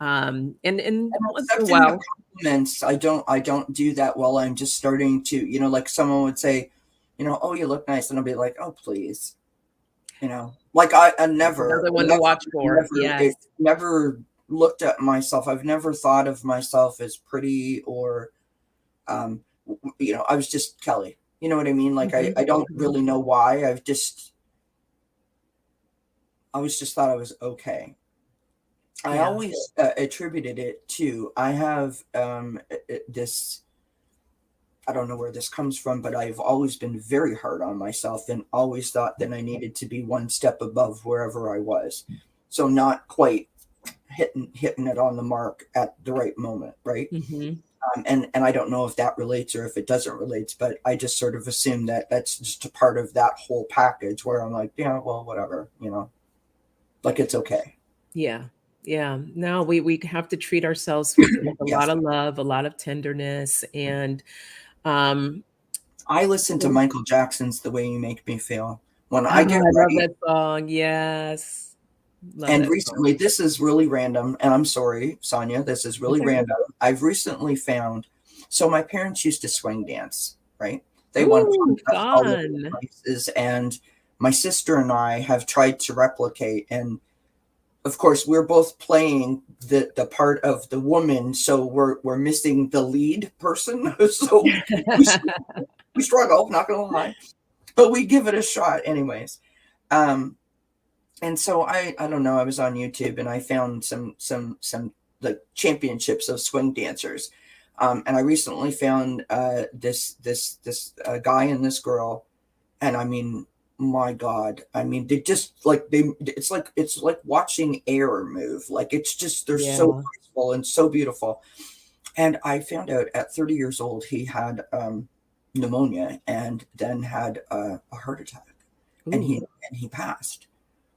once in a while, compliments, I don't do that while I'm just starting to, like someone would say, oh, you look nice. And I'll be like, oh, please. Like I never, another one to watch for. Yes. Never looked at myself. I've never thought of myself as pretty or, I was just Kelly. You know what I mean? Like I don't really know why. I always just thought I was okay. I always attributed it to, I have this I don't know where this comes from, but I've always been very hard on myself and always thought that I needed to be one step above wherever I was. So not quite hitting it on the mark at the right moment, right? Mm-hmm. And I don't know if that relates or if it doesn't relate, but I just sort of assume that that's just a part of that whole package where I'm like, yeah, well, whatever, like it's okay. Yeah. Yeah. No, we have to treat ourselves with a Yes. lot of love, a lot of tenderness, and um I listen to Michael Jackson's The Way You Make Me Feel when I get I love ready. that song. Yes. Love And that song. recently, this is really random, and I'm sorry, Sonia, this is It's really okay. random. I've recently found, so my parents used to swing dance, right? They went Ooh, all over the fun. places, and my sister and I have tried to replicate. And of course, we're both playing the part of the woman, so we're missing the lead person. So we, we struggle, not gonna lie, but we give it a shot anyways. Um, and so I don't know, I was on YouTube and I found some the championships of swing dancers. And I recently found this guy and this girl, and I mean, my God, I mean, they just like it's like watching air move. Like it's just they're so Yeah. graceful and so beautiful. And I found out at 30 years old he had pneumonia and then had a heart attack, and he Ooh. and he passed.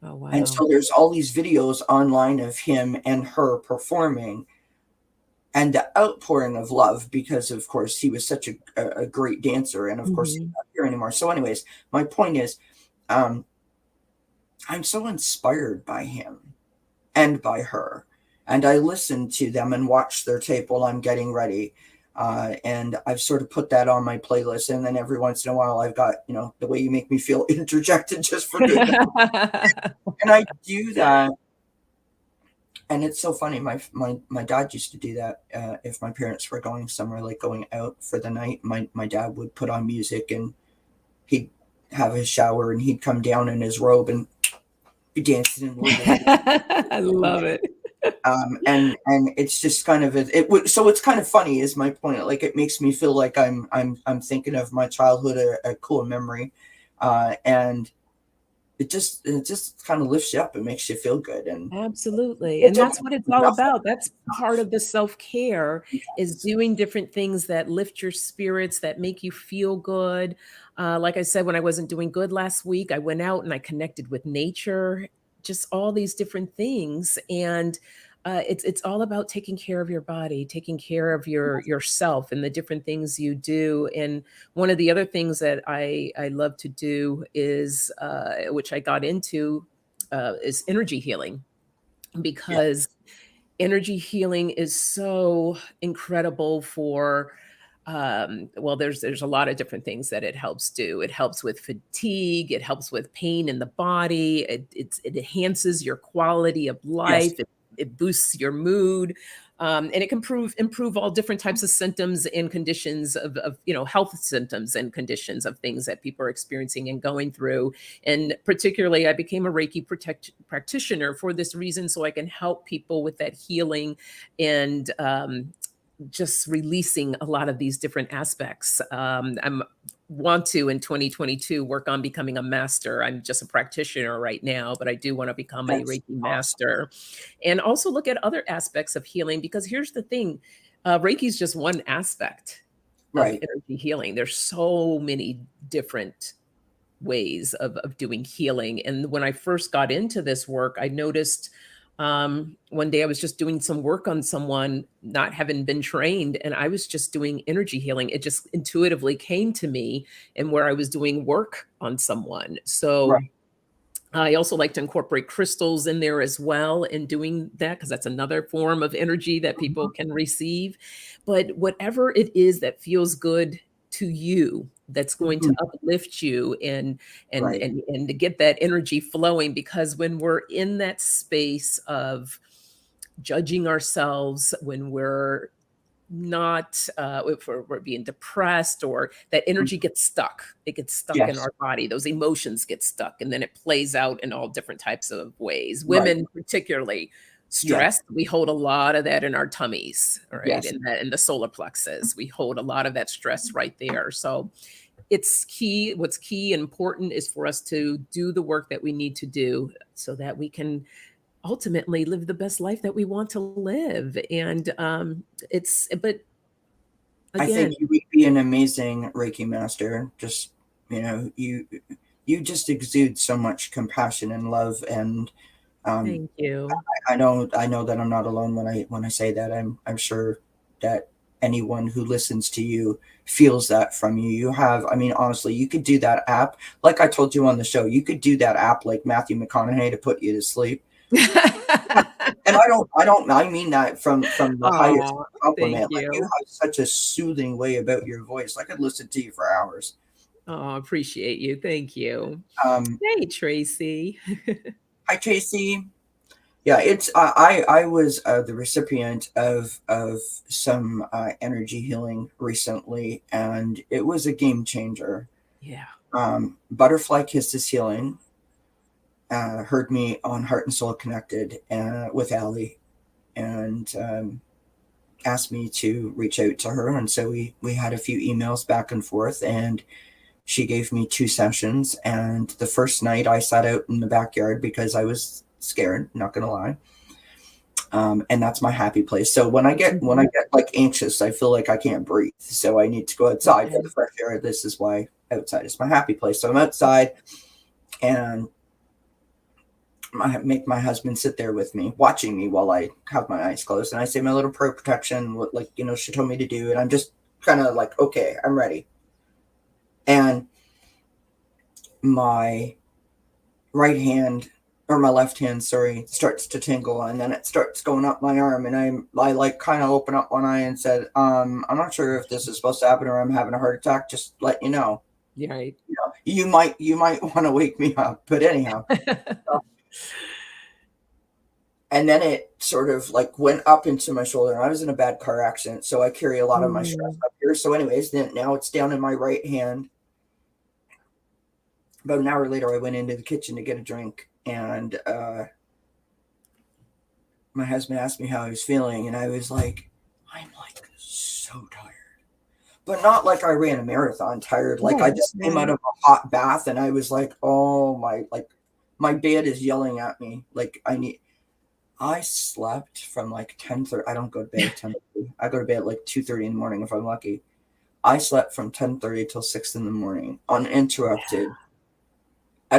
Oh, And wow. so there's all these videos online of him and her performing, and the outpouring of love because, of course, he was such a great dancer. And of course, he's Mhm. not here anymore. So, anyways, my point is, um, I'm so inspired by him and by her. And I listen to them and watch their tape while I'm getting ready. And I've sort of put that on my playlist. And then every once in a while, I've got, The Way You Make Me Feel interjected just for good. And I do that. And it's so funny. My dad used to do that. If my parents were going somewhere, like going out for the night, my dad would put on music and he'd have his shower and he'd come down in his robe and be dancing in the living room. I love it. And it's just kind of so it's kind of funny is my point. Like it makes me feel like I'm thinking of my childhood, a cool memory, and it just kind of lifts you up and makes you feel good. And Absolutely, it and doesn't that's what it's do all nothing. about. That's part of the self-care is doing different things that lift your spirits, that make you feel good. Like I said, when I wasn't doing good last week, I went out and I connected with nature, just all these different things, and it's all about taking care of your body, taking care of yourself, and the different things you do. And one of the other things that I love to do is, which I got into, is energy healing Yeah. because energy healing is so incredible for well, there's a lot of different things that it helps do. It helps with fatigue, it helps with pain in the body, it enhances your quality of Yes. life, it boosts your mood. And it can improve all different types of symptoms and conditions of health symptoms and conditions of things that people are experiencing and going through. And particularly, I became a Reiki practitioner for this reason, so I can help people with that healing and just releasing a lot of these different aspects. I'm want to in 2022 work on becoming a master. I'm just a practitioner right now, but I do want to become a That's Reiki awesome. master and also look at other aspects of healing because here's the thing, Reiki is just one aspect of Right. energy healing. There's so many different ways of doing healing. And when I first got into this work, I noticed one day I was just doing some work on someone, not having been trained, and I was just doing energy healing. It just intuitively came to me, and where I was doing work on someone. So Right. I also like to incorporate crystals in there as well in doing that because that's another form of energy that people Mhm. can receive. But whatever it is that feels good to you, that's going to Mhm. uplift you and Right. and and to get that energy flowing because when we're in that space of judging ourselves, when we're not if we're being depressed or that Mhm. energy gets stuck, it gets stuck in Yes. our body, those emotions get stuck and then it plays out in all different types of ways, Right. women particularly stress, we hold a lot of that in our tummies, right? Yes. In the solar plexus, we hold a lot of that stress right there. So it's key. What's key and important is for us to do the work that we need to do so that we can ultimately live the best life that we want to live. And but I think again, you would be an amazing Reiki master. Just, you just exude so much compassion and love, and thank you. I know that I'm not alone when I say that. I'm sure that anyone who listens to you feels that from you. You have, I mean, honestly, you could do that app like I told you on the show. You could do that app like Matthew McConaughey to put you to sleep. And I mean that from the highest Oh, thank compliment. Like, you you. have such a soothing way about your voice. I could listen to you for hours. Oh, appreciate you. Thank you. Um, Hey, Tracy. Hi, Tracy. Yeah, it's I was the recipient of some energy healing recently, and it was a game changer. Yeah. Butterfly Kisses Healing heard me on Heart and Soul Connected with Allie, and asked me to reach out to her, and so we had a few emails back and forth, and she gave me 2 sessions. And the first night I sat out in the backyard because I was scared, not gonna lie. And that's my happy place. So when I get like anxious, I feel like I can't breathe, so I need to go outside for Okay. the fresh air. This is why outside is my happy place. So I'm outside, and I make my husband sit there with me, watching me while I have my eyes closed, and I say my little prayer protection, what, like, she told me to do, and I'm just kind of like, okay, I'm ready. And my right hand, or my left hand, sorry, starts to tingle, and then it starts going up my arm, and I like kind of open up one eye and said, I'm not sure if this is supposed to happen or I'm having a heart attack. Just let you know. Yeah, right. You might want to wake me up, but anyhow. And then it sort of like went up into my shoulder, and I was in a bad car accident, so I carry a lot of my stress up here. So anyways, then now it's down in my right hand. About an hour later, I went into the kitchen to get a drink, and my husband asked me how I was feeling, and I was like, I'm like so tired, but not like I ran a marathon tired. Like, I just came out of a hot bath, and I was like, oh my bed is yelling at me. Like, I slept from like 10:30. I don't go to bed at 10:30. I go to bed at like 2:30 in the morning if I'm lucky. I slept from 10:30 till 6 in the morning, uninterrupted. I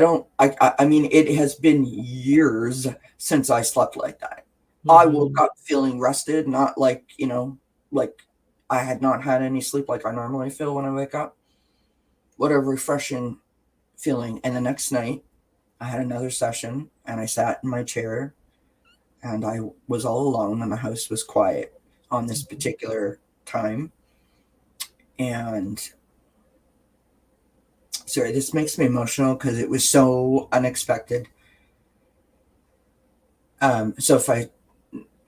mean, it has been years since I slept like that. I woke up feeling rested, not like, like I had not had any sleep like I normally feel when I wake up. What a refreshing feeling. And the next night, I had another session, and I sat in my chair, and I was all alone, and the house was quiet on this particular time. And sorry, this makes me emotional because it was so unexpected. So if I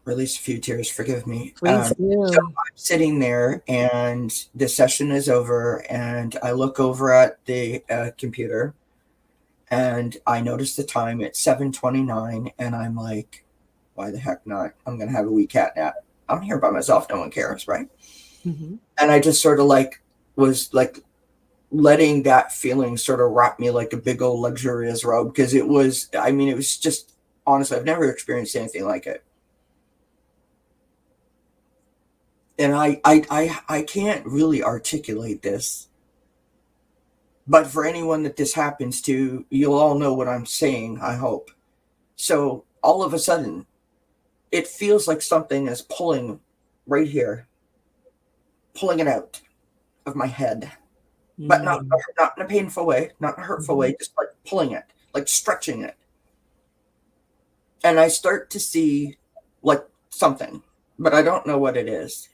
release a few tears, forgive me. Please do. So I'm sitting there, and the session is over, and I look over at the computer, and I notice the time. It's 7:29, and I'm like, why the heck not? I'm gonna have a wee cat nap. I'm here by myself. No one cares, right? And I just sort of like was like letting that feeling sort of wrap me like a big old luxurious robe, because it was, I mean, it was just, honestly, I've never experienced anything like it. And I can't really articulate this, but for anyone that this happens to, you'll all know what I'm saying, I hope. So all of a sudden, it feels like something is pulling right here, pulling it out of my head, but not in a painful way, not in a hurtful way, just like pulling it, like stretching it. And I start to see like something, but I don't know what it is.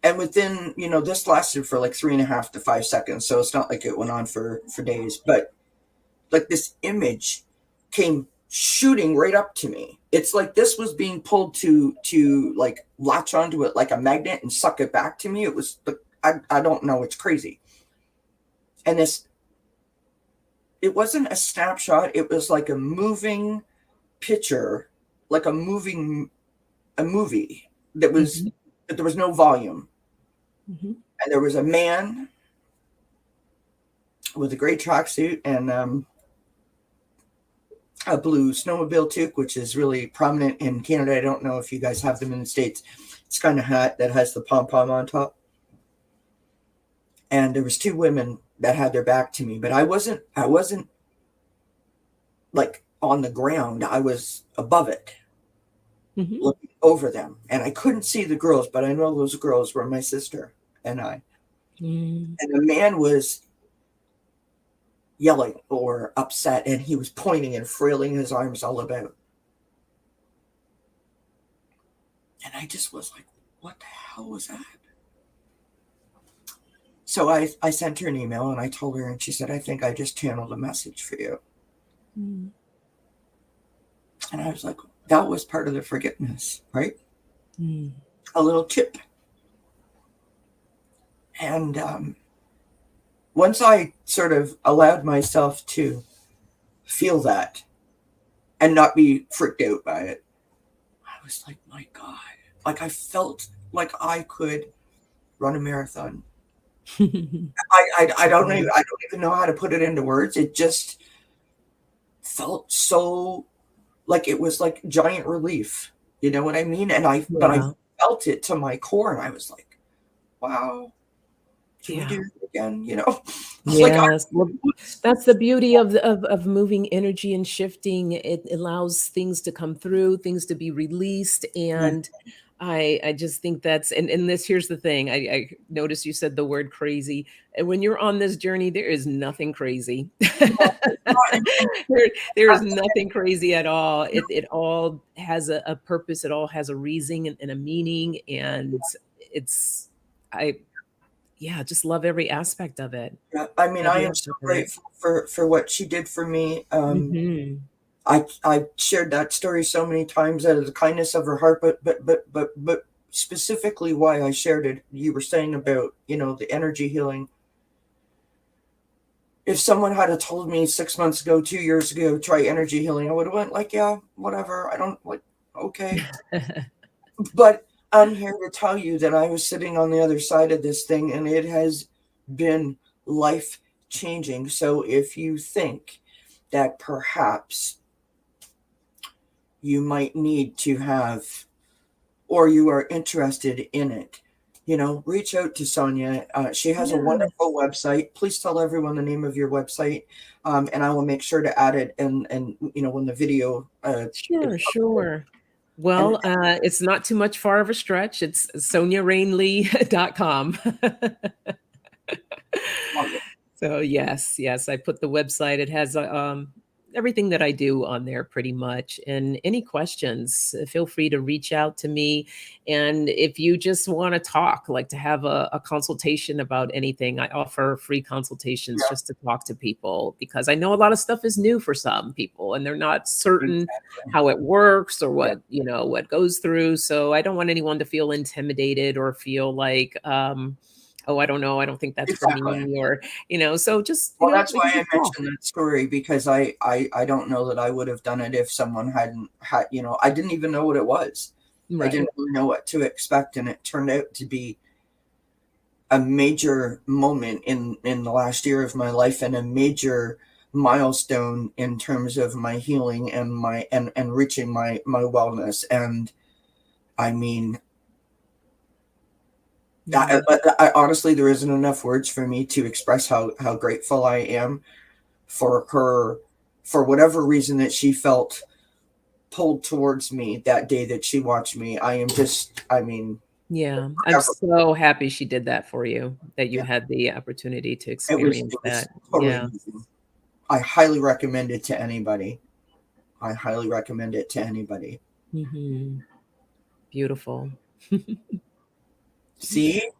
And within, this lasted for like 3.5 to 5 seconds. So it's not like it went on for days, but like this image came shooting right up to me. It's like this was being pulled to like latch onto it like a magnet and suck it back to me. It was, I don't know. It's crazy. And it wasn't a snapshot. It was like a moving picture like a movie that was, that there was no volume. And there was a man with a gray tracksuit and a blue snowmobile toque, which is really prominent in Canada. I don't know if you guys have them in the States. It's kind of hat that has the pom-pom on top. And there was two women that had their back to me, but I wasn't like on the ground. I was above it, looking over them. And I couldn't see the girls, but I know those girls were my sister and I. And the man was yelling or upset, and he was pointing and frailing his arms all about. And I just was like, what the hell was that? So I sent her an email and I told her, and she said, I think I just channeled a message for you. And I was like, that was part of the forgiveness, right? A little chip. And once I sort of allowed myself to feel that and not be freaked out by it, I was like, my God, like I felt like I could run a marathon. I don't even know how to put it into words. It just felt so like it was like giant relief. You know what I mean? And but I felt it to my core, and I was like, wow. Can we do it again? You know? Yes. Well, that's the beauty of moving energy and shifting. It allows things to come through, things to be released. And I just think that's, and this, here's the thing. I noticed you said the word crazy. And when you're on this journey, there is nothing crazy. There is nothing crazy at all. It all has a purpose. It all has a reason and a meaning. And it's, just love every aspect of it. Yeah, I mean, I am so grateful for what she did for me. I shared that story so many times out of the kindness of her heart, but specifically why I shared it, you were saying about, you know, the energy healing. If someone had told me 6 months ago, 2 years ago, try energy healing, I would have went like, yeah, whatever. I don't like, okay. But I'm here to tell you that I was sitting on the other side of this thing, and it has been life changing. So if you think that perhaps you might need to have, or you are interested in it, you know, reach out to Sonja. She has a wonderful website. Please tell everyone the name of your website, and I will make sure to add it. And you know, when the video. Sure. Well, it's not too much far of a stretch. It's sonjaraynelee.com. So yes, I put the website. It has everything that I do on there pretty much. And any questions, feel free to reach out to me. And if you just want to talk, like to have a consultation about anything, I offer free consultations just to talk to people, because I know a lot of stuff is new for some people and they're not certain how it works or what, you know, what goes through. So I don't want anyone to feel intimidated or feel like, oh, I don't know, I don't think that's for me, or, you know, so just, well, that's why I mentioned that story, because I don't know that I would have done it if someone hadn't had, you know, I didn't even know what it was. I didn't really know what to expect. And it turned out to be a major moment in the last year of my life, and a major milestone in terms of my healing and my, and reaching my wellness. And I mean, I honestly, there isn't enough words for me to express how grateful I am for her, for whatever reason that she felt pulled towards me that day that she watched me. I am just, I mean, yeah, I'm so happy she did that for you, that you had the opportunity to experience that. Totally amazing. I highly recommend it to anybody. Beautiful. See,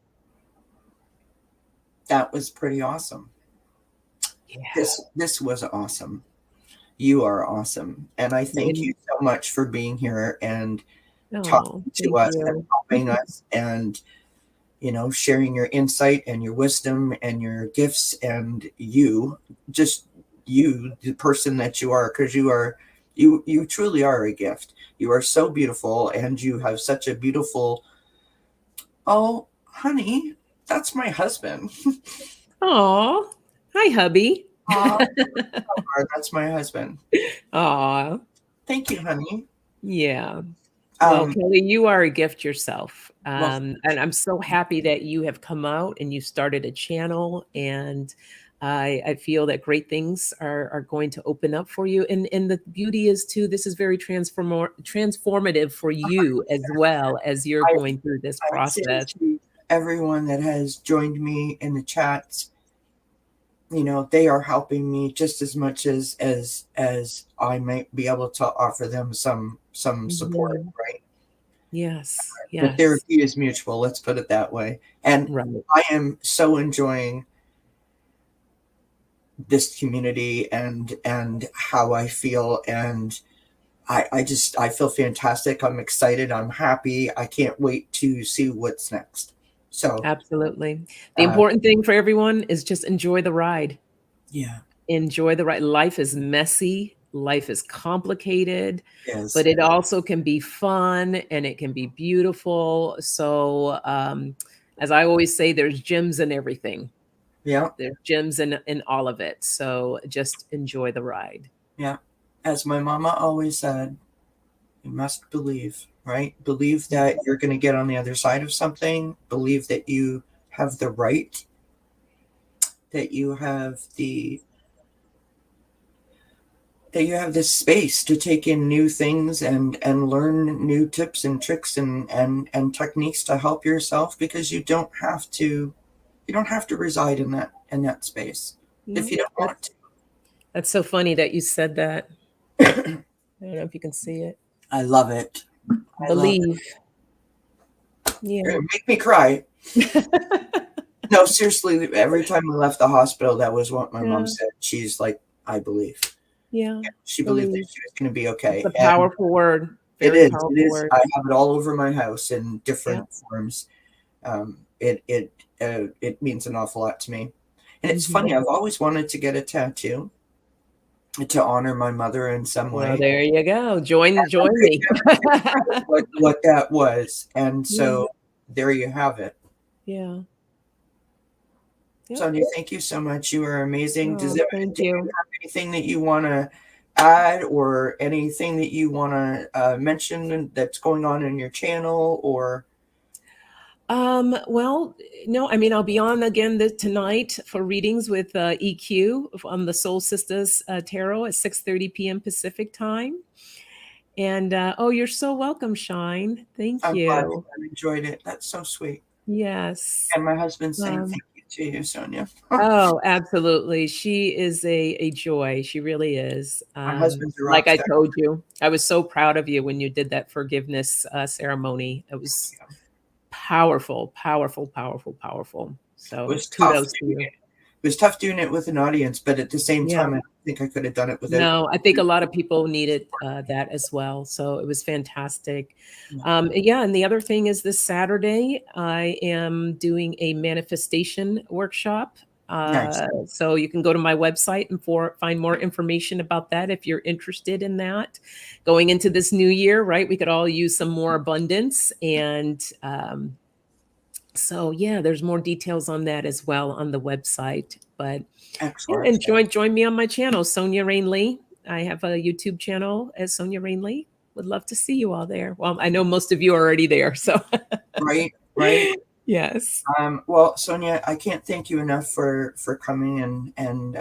that was pretty awesome. This was awesome. You are awesome. And I thank you so much for being here and talking to us and helping us, and, you know, sharing your insight and your wisdom and your gifts, and you, just you, the person that you are, because you are You truly are a gift. You are so beautiful, and you have such a beautiful. Oh, honey, that's my husband. Aw. Hi, hubby. Aw, that's my husband. Aw. Thank you, honey. Yeah. Well, Um, Kelly, you are a gift yourself. well, And I'm so happy that you have come out and you started a channel. And I feel that great things are going to open up for you. And the beauty is, too, this is very transformative for you as well as you're I, going through this I say process. to everyone that has joined me in the chats, they are helping me just as much as I might be able to offer them some support, Mhm. right? Yes. The Yes. therapy is mutual, let's put it that way. And Right. I am so enjoying this community and how I feel, and I feel fantastic. I'm excited. I'm happy. I can't wait to see what's next. So, Absolutely. The uh, important thing for everyone is just enjoy the ride. yeah, Enjoy the ride. Life is messy, life is complicated, yes, but it also can be fun and it can be beautiful. So, as I always say, there's gems in everything. yeah, There's gems in all of it. So just enjoy the ride. yeah. As my mama always said, you must believe, right? Believe that you're going to get on the other side of something. Believe that you have the right, that you have this space to take in new things and learn new tips and tricks and techniques to help yourself, because you don't have to reside in that space if No, you don't want that's so funny that you said that. to. I don't know if you can see it. I love it. I love it. Believe. You're Yeah. gonna make me cry. No, seriously, every time we left the hospital, that was what my mom Yeah. said. She's like, I believe. Yeah. She believed that Believe. she was going to be It's okay. a And powerful word. it Very is. It powerful is. word. I have it all over my house in Yeah. different forms. It means an awful lot to me. And it's Mhm. funny, I've always wanted to get a tattoo to honor my mother in some Well, way. there you go. Join I join could me. never figure out what that was. And Yeah. so there you have it. Yeah. Yep. Sonia, thank you so much. You are amazing. Oh, thank Do you you. have anything that you want to add, or anything that you want to mention that's going on in your channel? Or Well, no, I mean, I'll be on again tonight for readings with EQ on the Soul Sisters Tarot at 6:30 p.m. Pacific time. And oh, you're so welcome, Shine. Thank I'm glad you. you enjoyed it. That's so sweet. Yes. And my husband's saying Um, thank you to you, Sonia. oh, absolutely. She is a joy. She really is. My husband's a Like rock I star. told you, I was so proud of you when you did that forgiveness ceremony. It was powerful, powerful, powerful, powerful. It So was tough kudos to doing you. it. It was tough doing it with an audience, but at the same Yeah. time, I don't think I could have done it without No, I think you. a lot of people needed that as well. So it was fantastic. Yeah. Yeah. And the other thing is this Saturday, I am doing a manifestation workshop. Nice. So you can go to my website and find more information about that if you're interested in that. Going into this new year, right? We could all use some more abundance. And so, yeah, there's more details on that as well on the website. But yeah, Excellent. and join me on my channel, Sonja Rain Lee. I have a YouTube channel as Sonja Rain Lee. Would love to see you all there. Well, I know most of you are already there, so Right, right. yes. Well, Sonia, I can't thank you enough for coming, and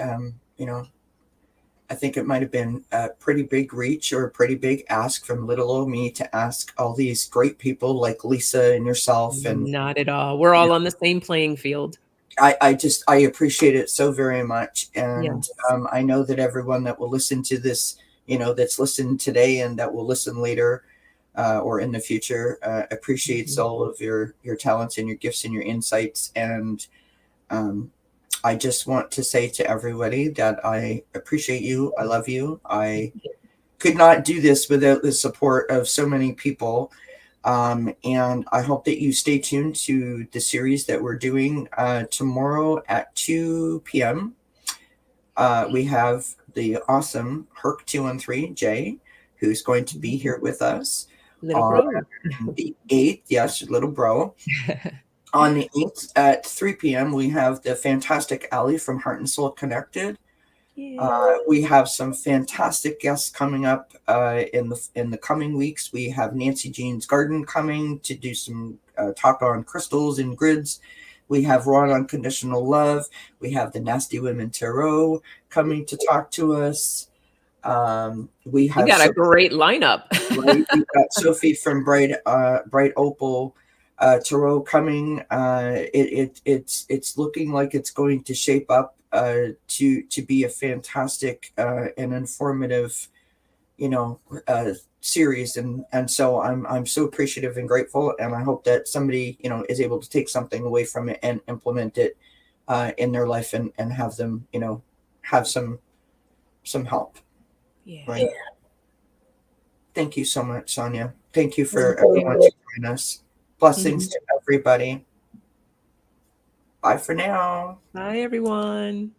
I think it might have been a pretty big reach or a pretty big ask from little old me to ask all these great people like Lisa and yourself, and Not at all. We're you all know, on the same playing field. I appreciate it so very much, and Yes. I know that everyone that will listen to this, that's listened today and that will listen later, or in the future, appreciates Mhm. all of your talents and your gifts and your insights. And um, I just want to say to everybody that I appreciate you. I love you. I could not do this without the support of so many people. And I hope that you stay tuned to the series that we're doing tomorrow at 2 p.m. We have the awesome Herc213 Jay, who's going to be here with us Little on bro. the 8th. Yes, little bro. On the 8th at 3 p.m., we have the fantastic Allie from Heart and Soul Connected. We have some fantastic guests coming up in the coming weeks. We have Nancy Jean's Garden coming to do some talk on crystals and grids. We have Raw Unconditional Love. We have the Nasty Women Tarot coming to talk to us. We have You got a great lineup. Right? We've got Sophie from Bright Opal Tarot coming. It's looking like it's going to shape up to be a fantastic and informative, series, and so I'm so appreciative and grateful, and I hope that somebody is able to take something away from it and implement it in their life and have them have some help. Yeah. Right. Thank you so much, Sonja. Thank you for everyone to join us. Blessings to everybody. Bye for now. Bye, everyone.